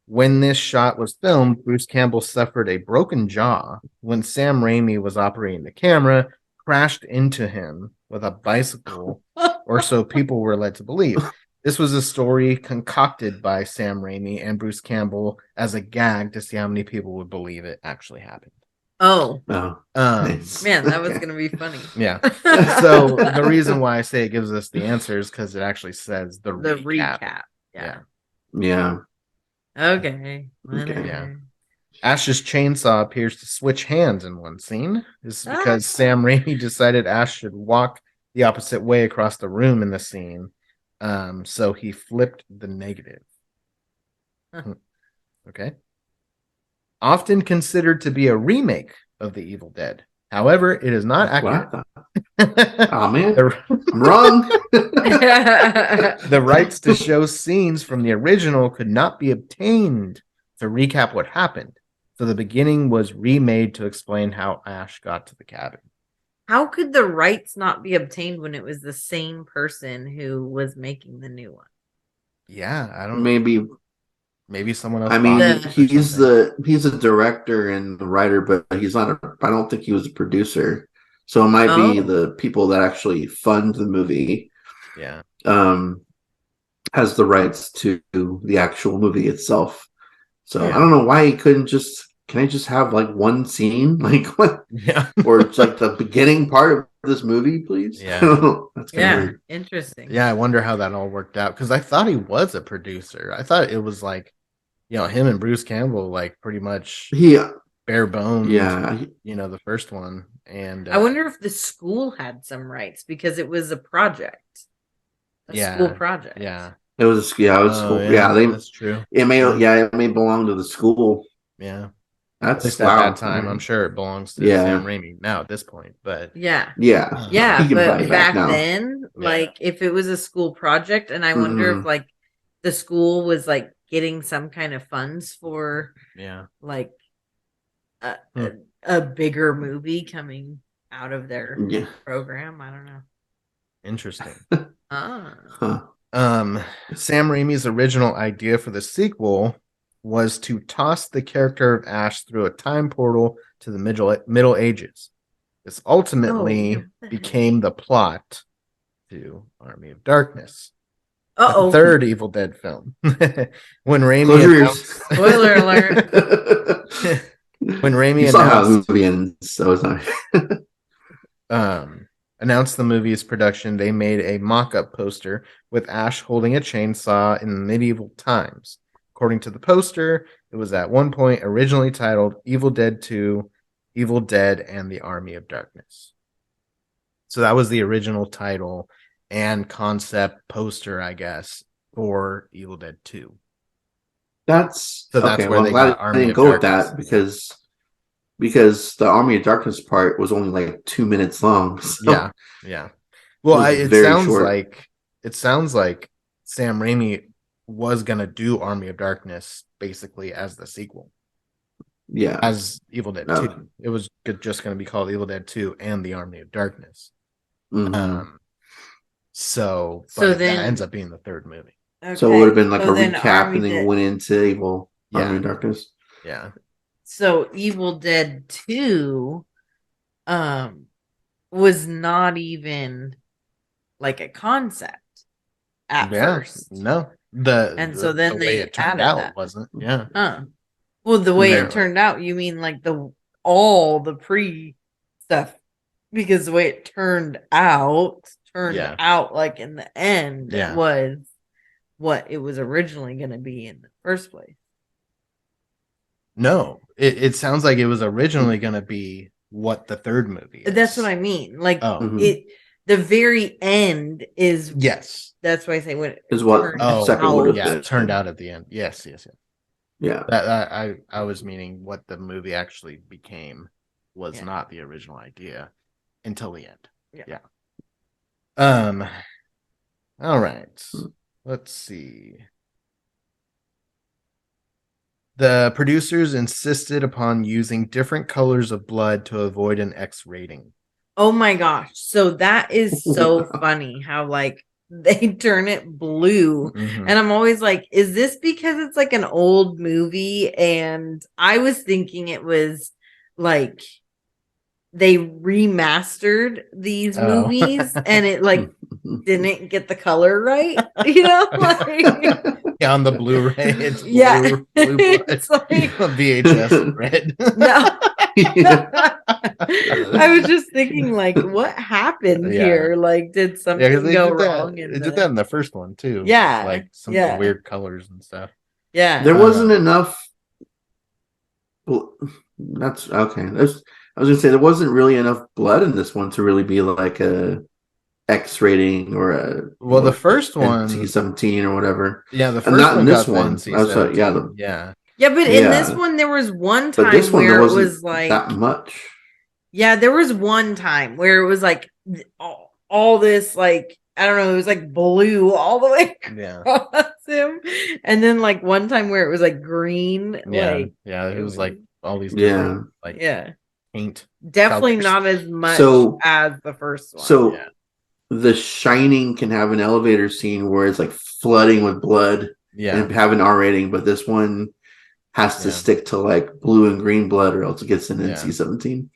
When this shot was filmed, Bruce Campbell suffered a broken jaw when Sam Raimi was operating the camera, crashed into him with a bicycle, or so people were led to believe. This was a story concocted by Sam Raimi and Bruce Campbell as a gag to see how many people would believe it actually happened. Oh, nice. Man, that was going to be funny. Yeah. So the reason why I say it gives us the answer is because it actually says the recap. Yeah. Okay. Yeah. Ash's chainsaw appears to switch hands in one scene. This is because Sam Raimi decided Ash should walk the opposite way across the room in the scene. So he flipped the negative. Huh. Okay. Often considered to be a remake of The Evil Dead. However, it is not That's what I accurate. thought. Oh man, The, I'm wrong. the rights to show scenes from the original could not be obtained to recap what happened. So the beginning was remade to explain how Ash got to the cabin. How could the rights not be obtained when it was the same person who was making the new one? Yeah, I don't. Maybe Someone else. I bought mean, it or he's something. a director and the writer, but he's not a. I don't think he was a producer. So it might be Oh, the people that actually fund the movie. Yeah. Has the rights to the actual movie itself. So Yeah. I don't know why he couldn't just. Can I just have like one scene, like what? Yeah. Or it's like the beginning part of this movie, please. Yeah. That's kind of yeah, weird. interesting. Yeah, I wonder how that all worked out because I thought he was a producer. I thought it was like, him and Bruce Campbell, like pretty much bare bones. Yeah, the first one, and I wonder if the school had some rights because it was a project, school project. Yeah, it was school. Yeah, Yeah, that's true. It may belong to the school. Yeah, That's at least wow. at that time, I'm sure it belongs to Sam Raimi now at this point. But yeah, he can buy but it back now. then, like if it was a school project, and I wonder if like the school was like getting some kind of funds for like a bigger movie coming out of their program. I don't know. Interesting. Huh. Sam Raimi's original idea for the sequel was to toss the character of Ash through a time portal to the Middle Ages. This ultimately became the plot to Army of Darkness. The third Evil Dead film. When Raimi announced, spoiler alert. When Raimi saw how the movie ends, so it's not. Announced the movie's production, they made a mock-up poster with Ash holding a chainsaw in medieval times. According to the poster, it was at one point originally titled Evil Dead 2, Evil Dead and the Army of Darkness. So that was the original title and concept poster, I guess, for Evil Dead 2. That's where they got Army of Darkness. That because the Army of Darkness part was only like 2 minutes long. So yeah. Well, it sounds like Sam Raimi was gonna do Army of Darkness basically as the sequel. Yeah, as Evil Dead 2. It was just gonna be called Evil Dead 2 and the Army of Darkness. So then that ends up being the third movie. Okay. So it would have been like a recap and then went into Army of Darkness. Yeah. So Evil Dead 2 was not even like a concept at first. No. So then the way it turned out wasn't. Yeah. Well, the way it turned out, you mean like all the pre stuff, because the way it turned out like in the end was what it was originally going to be in the first place. No, it sounds like it was originally going to be what the third movie is. That's what I mean. Like the very end is That's why I say what is what second would have turned out at the end. Yes. Yeah. That I was meaning what the movie actually became was not the original idea until the end. Yeah. All right. Let's see. The producers insisted upon using different colors of blood to avoid an X rating. Oh my gosh. So that is so funny how like they turn it blue. And I'm always like, is this because it's like an old movie? And I was thinking it was like they remastered these movies and it like didn't get the color right, like on the Blu-ray it's blue, it's like VHS red. No. I was just thinking like what happened here, like did something go wrong they did that in the first one too, like some weird colors and stuff. There wasn't enough. Well, that's okay. I was gonna say there wasn't really enough blood in this one to really be like a X rating or the first one NC-17 or whatever. Yeah, the And first not one in this got the one. NC-17. Yeah, Yeah, but in this Yeah. one there was one but this time one there where it wasn't was like that much. Yeah, there was one time where it was like all this like I don't know, it was like blue all the way Yeah. across him, and then like one time where it was like green. Yeah. Like Yeah. It was like all these Yeah. different like yeah, paint. definitely colors. not as much So- as the first one. So Yeah. The Shining can have an elevator scene where it's like flooding with blood Yeah. and have an R rating, but this one has to Yeah. stick to like blue and green blood or else it gets an Yeah. NC-17.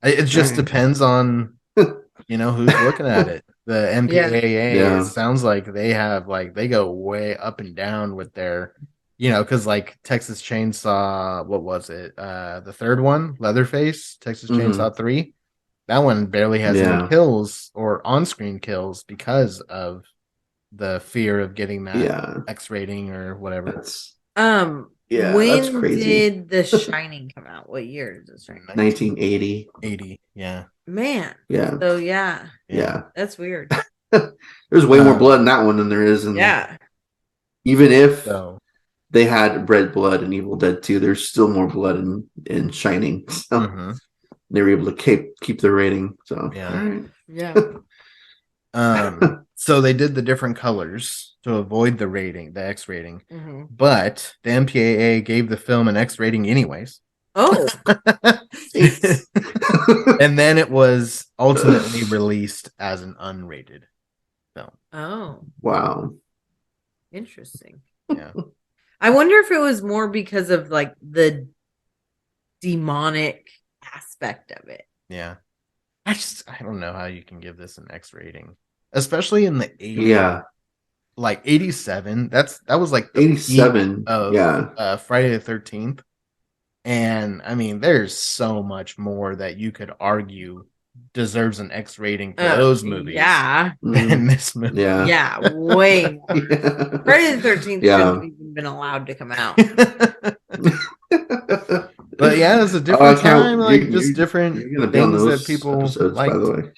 It just Alright. depends on who's looking at it. The MPAA, Yeah. it sounds like they have like they go way up and down with their because like Texas Chainsaw, what was it? The third one, Leatherface, Texas Chainsaw 3. That one barely has any Yeah. kills or on-screen kills because of the fear of getting that Yeah. X rating or whatever. That's When that's crazy. did The Shining come out? What year did The Shining? 1980. 80. Yeah. Man. Yeah. So yeah, Yeah. that's weird. There's way more blood in that one than there is in Yeah. even if So they had red blood in Evil Dead 2, there's still more blood in Shining. So mhm. they were able to keep the rating. So Yeah. all right. Yeah. So they did the different colors to avoid the rating, the X rating. Mhm. But the MPAA gave the film an X rating anyways. Oh, And then it was ultimately released as an unrated film. oh, Wow. interesting. Yeah. I wonder if it was more because of like the demonic aspect of it. Yeah. I don't know how you can give this an X rating. Especially in the 80s. Yeah. Like 87. That was like the 87. peak of Yeah. Friday the 13th. And I mean, there's so much more that you could argue deserves an X rating for those movies. Yeah. Than this movie. Yeah. Yeah, way more. Yeah. Friday the 13th Yeah. shouldn't have even been allowed to come out. But yeah, it's a different time, like you're different You're gonna be on things those that people episodes, by liked. the way.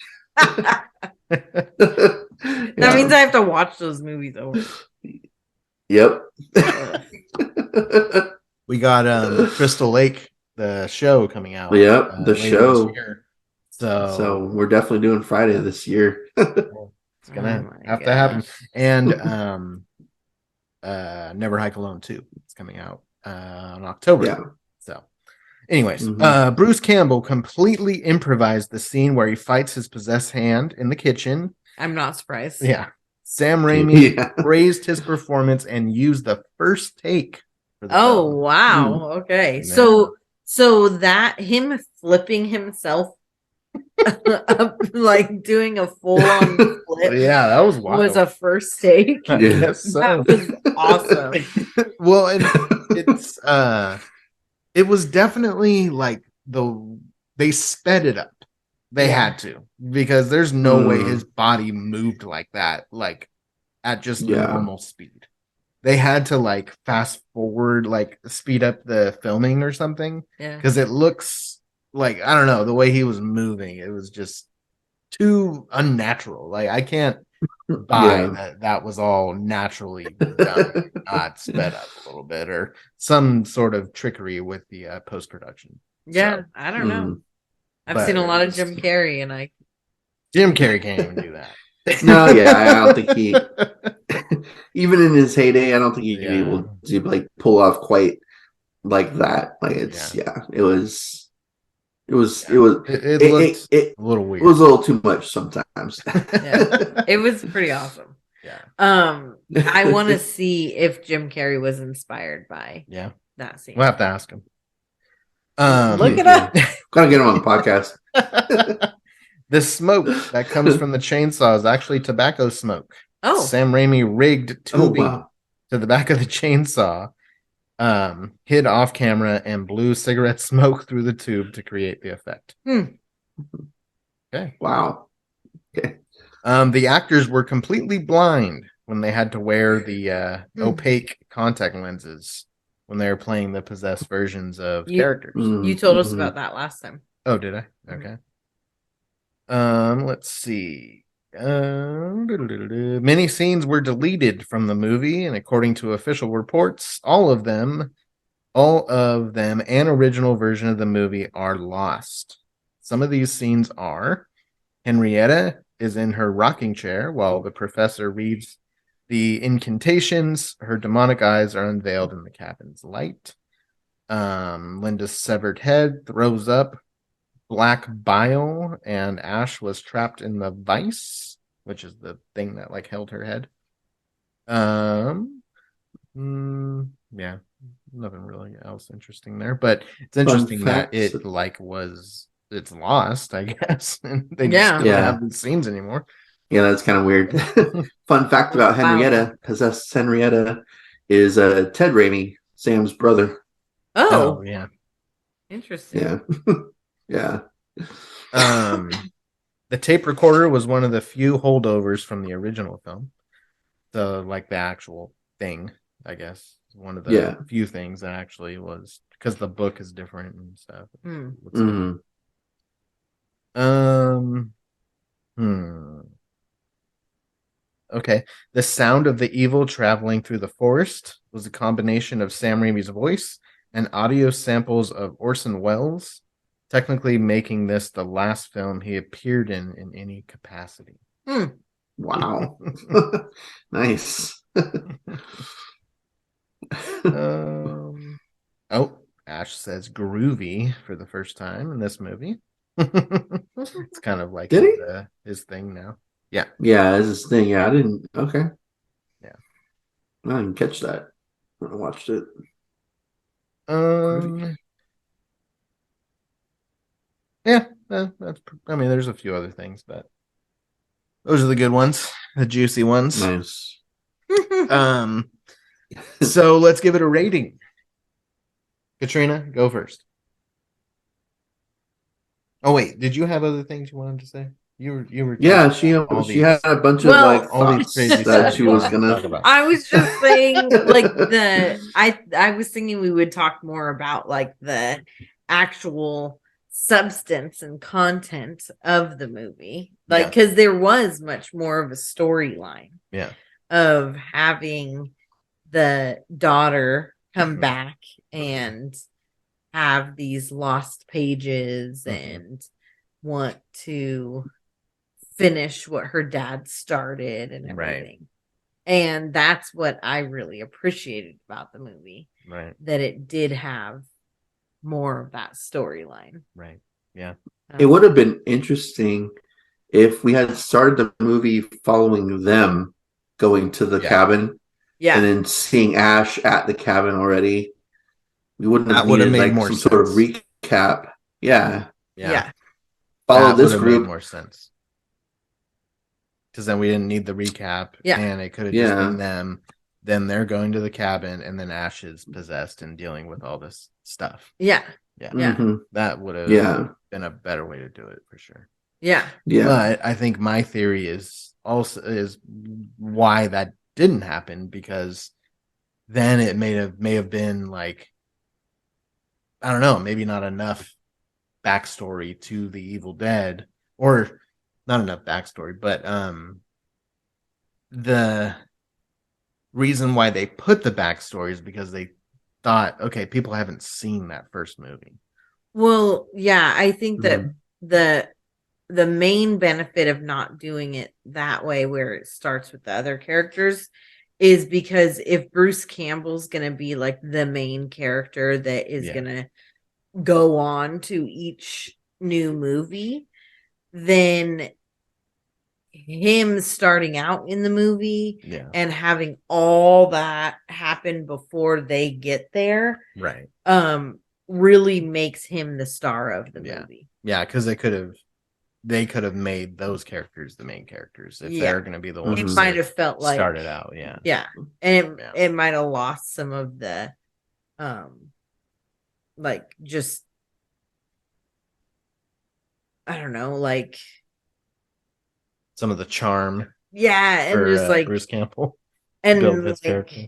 That means I have to watch those movies over. Yep. We got Crystal Lake, the show coming out. Yep, the later show. this year. So we're definitely doing Friday this year. it's gonna have to happen. And Never Hike Alone 2. It's coming out in October. Yeah. So anyways, Mhm. Bruce Campbell completely improvised the scene where he fights his possessed hand in the kitchen. I'm not surprised. Yeah. Sam Raimi Yeah. praised his performance and used the first take for the Oh film. wow. Okay. Yeah. So that him flipping himself up, like doing a full on flip Yeah, that was wild. was a first take. I Yeah. guess so. That was awesome. Well, and it's it was definitely like they sped it up. They had to, because there's no way his body moved like that, like at just normal speed. They had to like fast forward, like speed up the filming or something. Yeah. Because it looks like, I don't know, the way he was moving, it was just too unnatural. Like I can't buy that was all naturally done, not sped up a little bit or some sort of trickery with the post-production. Yeah, So, I don't know. I've but seen a lot of Jim Carrey, and Jim Carrey can't even do that. No, yeah, I don't think he even in his heyday, I don't think he'd be able to like pull off quite like that. Like it's it was it looked a little weird. It was a little too much sometimes. yeah, it was pretty awesome. Yeah. I want to see if Jim Carrey was inspired by that scene. We'll have to ask him. Look it up. Gotta get him on the podcast. The smoke that comes from the chainsaw is actually tobacco smoke. Oh. Sam Raimi rigged tubing to the back of the chainsaw, hid off camera, and blew cigarette smoke through the tube to create the effect. Okay. Wow. Okay. The actors were completely blind when they had to wear the opaque contact lenses when they were playing the possessed versions of characters. You told us about that last time. Oh, did I? Okay. Let's see. Many scenes were deleted from the movie, and according to official reports, all of them, and original version of the movie are lost. Some of these scenes are Henrietta is in her rocking chair while the professor reads the incantations. Her demonic eyes are unveiled in the cabin's light. Linda's severed head throws up black bile, and Ash was trapped in the vice, which is the thing that like held her head. Yeah, nothing really else interesting there, but it's interesting that it's lost, I guess, and they just don't have these scenes anymore. Yeah, that's kind of weird. Fun fact about Henrietta, possessed Henrietta, is Ted Raimi, Sam's brother. Oh yeah. Interesting. Yeah. Yeah. The tape recorder was one of the few holdovers from the original film. So, like the actual thing, I guess, one of the few things that actually was, because the book is different and stuff. Okay. The sound of the evil traveling through the forest was a combination of Sam Raimi's voice and audio samples of Orson Welles, technically making this the last film he appeared in any capacity. Wow. Nice. Ash says groovy for the first time in this movie. It's kind of like his thing now. Yeah. Yeah, it's his thing. Yeah, I didn't. Okay. Yeah. I didn't catch that when I watched it. Yeah, that's. I mean, there's a few other things, but those are the good ones, the juicy ones. Nice. So let's give it a rating. Katrina, go first. Oh wait, did you have other things you wanted to say? You were. Yeah, she had a bunch of like thoughts that she was gonna. I was just saying, like I was thinking we would talk more about like the actual substance and content of the movie, like because there was much more of a storyline. Yeah. Of having the daughter come back and have these lost pages and want to finish what her dad started and everything. And that's what I really appreciated about the movie. Right. That it did have more of that storyline. Right. Yeah. It would have been interesting if we had started the movie following them going to the cabin. Yeah. And then seeing Ash at the cabin already. We wouldn't have needed like some sort of recap. Yeah. Follow this group. Made more sense. Because then we didn't need the recap. Yeah. And it could have just been them. Then they're going to the cabin, and then Ash is possessed and dealing with all this stuff. Yeah. Yeah. Mm-hmm. That would have been a better way to do it for sure. Yeah. Yeah. But I think my theory is why that didn't happen, because then it may have been like, I don't know, maybe not enough backstory to the Evil Dead, or not enough backstory, but the reason why they put the backstory is because they thought, okay, people haven't seen that first movie. Well, yeah, I think that the main benefit of not doing it that way, where it starts with the other characters, is because if Bruce Campbell's going to be like the main character that is going to go on to each new movie, then him starting out in the movie and having all that happen before they get there, right, really makes him the star of the movie. Yeah, because they could have made those characters the main characters if they're going to be the ones. It might have felt like started out, and it might have lost some of the, like just, I don't know, like some of the charm. Yeah, and for, just like Bruce Campbell and built this like, character.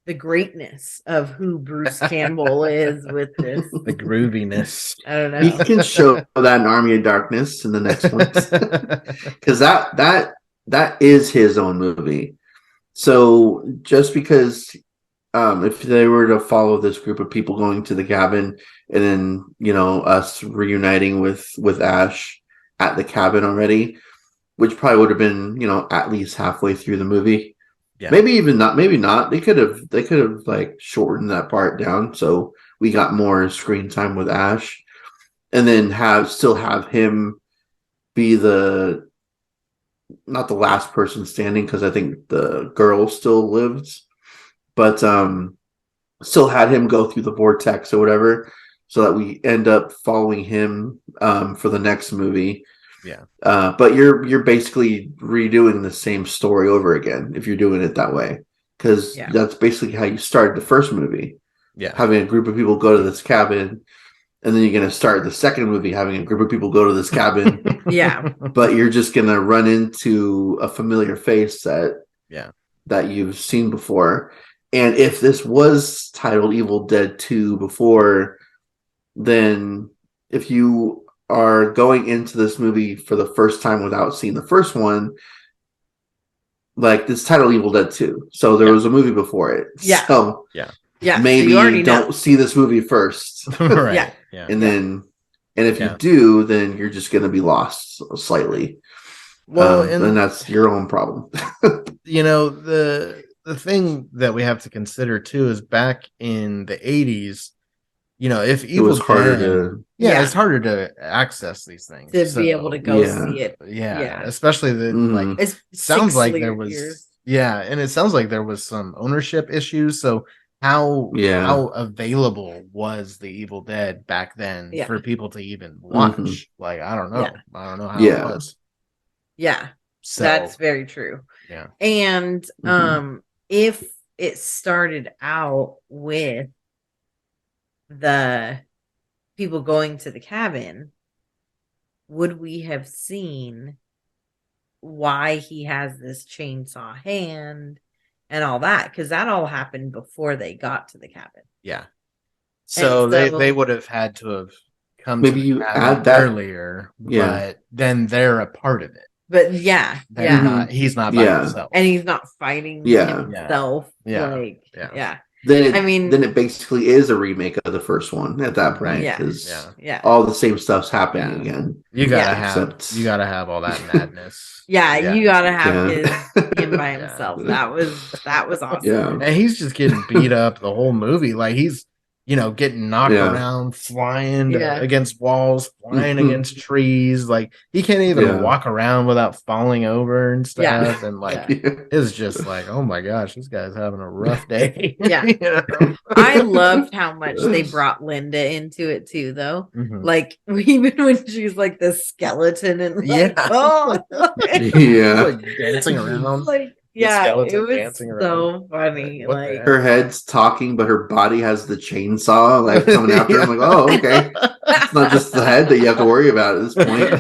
the greatness of who Bruce Campbell is with this. The grooviness. I don't know. He can show that in Army of Darkness in the next one, because that is his own movie. So just because if they were to follow this group of people going to the cabin, and then us reuniting with Ash at the cabin already, which probably would have been at least halfway through the movie. Yeah. Maybe not. They could have like shortened that part down so we got more screen time with Ash, and then still have him be not the last person standing, because I think the girl still lives, but still had him go through the vortex or whatever, so that we end up following him for the next movie. Yeah. But you're basically redoing the same story over again if you're doing it that way, because that's basically how you started the first movie. Yeah. Having a group of people go to this cabin, and then you're going to start the second movie having a group of people go to this cabin. Yeah. But you're just going to run into a familiar face that you've seen before. And if this was titled Evil Dead 2 before, then if you are going into this movie for the first time without seeing the first one, like, this title Evil Dead 2, so there was a movie before it. So maybe so you don't see this movie first. Right. And then if you do, then you're just going to be lost slightly. Well, and that's your own problem. The thing that we have to consider too is back in the 80s, if Evil Dead, it's harder to access these things, to be able to go see it. Especially like it's sounds like there was and it sounds like there was some ownership issues. So how available was the Evil Dead back then for people to even watch? Like, I don't know how it was. So that's very true. And if it started out with the people going to the cabin, would we have seen why he has this chainsaw hand and all that? Because that all happened before they got to the cabin. So they would have had to have come maybe to you add that earlier, but then they're a part of it. But he's not by himself, and he's not fighting himself. Then it basically is a remake of the first one at that point, because all the same stuff's happening again. You gotta have all that madness. You gotta have him by himself. That was awesome. And he's just getting beat up the whole movie. Like, he's getting knocked around, flying against walls, flying against trees. Like, he can't even walk around without falling over and stuff. And like, it's just like, oh my gosh, this guy's having a rough day. I loved how much they brought Linda into it too, though. Like, even when she's like the skeleton and like, like dancing around. Like, it was so funny. Like, her head's talking, but her body has the chainsaw like coming after her. I'm like, oh, okay. It's not just the head that you have to worry about at this point.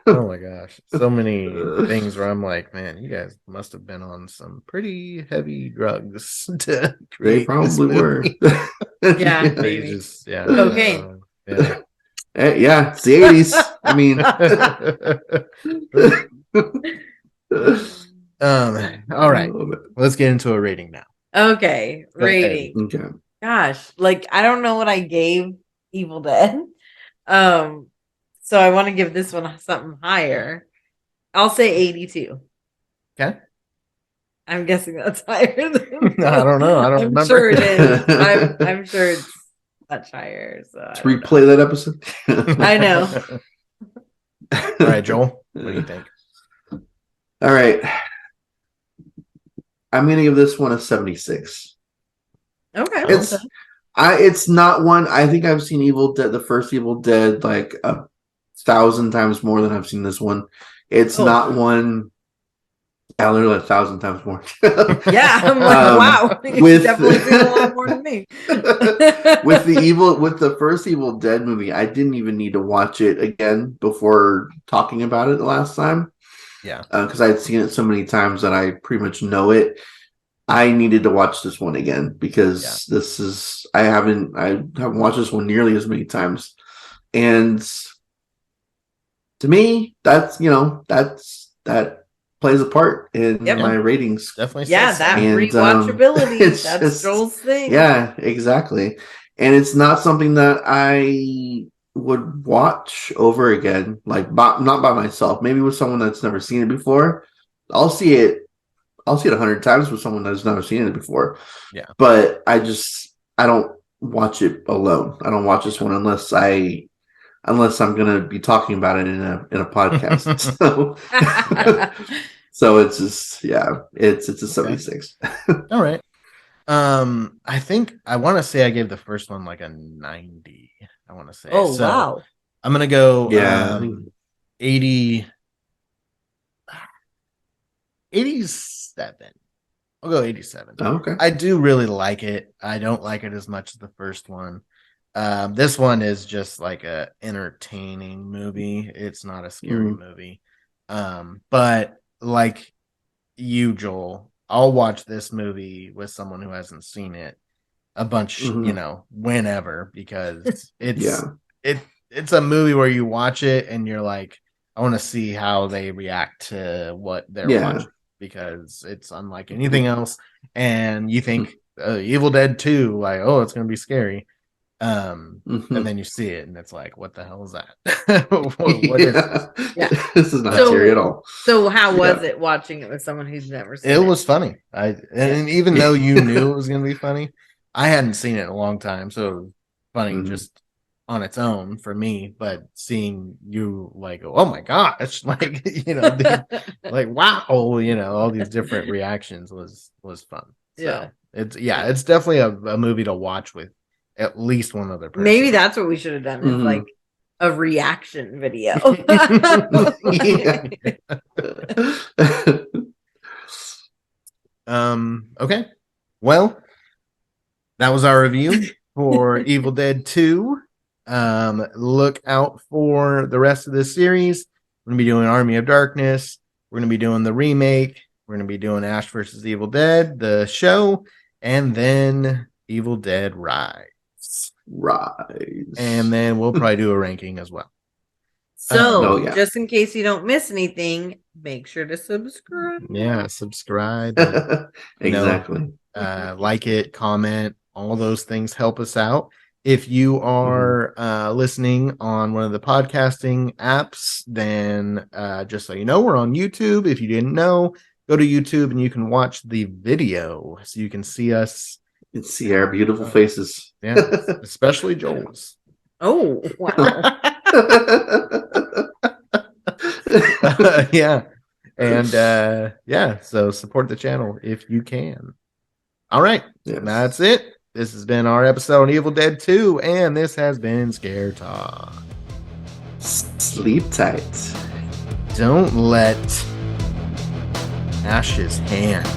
Oh my gosh, so many things where I'm like, man, you guys must have been on some pretty heavy drugs to create. They probably were. Maybe. Cocaine. It's the 80s. I mean. All right, let's get into a rating now. Okay, rating. Okay. Gosh, like, I don't know what I gave Evil Dead. So I want to give this one something higher. I'll say 82. Okay. I'm guessing that's higher than I don't know. I don't remember. I'm sure it is. I'm sure it's much higher. So let's replay that episode. I know. All right, Joel, what do you think? All right. I'm going to give this one a 76. Okay. It's not one. I think I've seen Evil Dead, the first Evil Dead, like 1,000 times more than I've seen this one. It's not one. I literally 1,000 times more. I'm like, wow. You've definitely seen a lot more than me. with the first Evil Dead movie, I didn't even need to watch it again before talking about it the last time. Yeah. Because I had seen it so many times that I pretty much know it. I needed to watch this one again because I haven't watched this one nearly as many times. And to me, that plays a part in my ratings. Definitely. That rewatchability. That's just, Joel's thing. Yeah, exactly. And it's not something that I would watch over again, like not by myself. Maybe with someone that's never seen it before. I'll see it 100 times with someone that's never seen it before. Yeah. But I don't watch it alone. I don't watch this one unless I'm going to be talking about it in a podcast. So it's just, it's a 76. All right. I think I want to say I gave the first one like a 90. I want to say. Oh, so wow. I'm going to go 80 87. I'll go 87. Oh, okay. I do really like it. I don't like it as much as the first one. This one is just like a entertaining movie. It's not a scary movie. But like you, Joel, I'll watch this movie with someone who hasn't seen it a bunch, whenever, because it's a movie where you watch it and you're like, I want to see how they react to what they're watching, because it's unlike anything else. And you think Evil Dead 2, like, oh, it's going to be scary. And then you see it and it's like, what the hell is that? what is this? This is not scary at all. So how was it watching it with someone who's never seen it? It was funny. And even though you knew it was going to be funny, I hadn't seen it in a long time, so it was funny just on its own for me. But seeing you like, oh my gosh, like like wow, all these different reactions was fun. So it's definitely a movie to watch with at least one other person. Maybe that's what we should have done. Is like a reaction video. Okay. Well, that was our review for Evil Dead 2. Look out for the rest of this series. We're going to be doing Army of Darkness. We're going to be doing the remake. We're going to be doing Ash vs. Evil Dead, the show, and then Evil Dead Rise. And then we'll probably do a ranking as well. So, just in case you don't miss anything, make sure to subscribe. Yeah, subscribe. Exactly. Like it, comment, all those things help us out. If you are listening on one of the podcasting apps, then just so you know, we're on YouTube. If you didn't know, go to YouTube and you can watch the video so you can see us. You can see our beautiful faces. Yeah, especially Joel's. Oh, wow. Yeah. And so support the channel if you can. All right. Yes. That's it. This has been our episode on Evil Dead 2, and this has been Scare Talk. Sleep tight. Don't let Ash's hand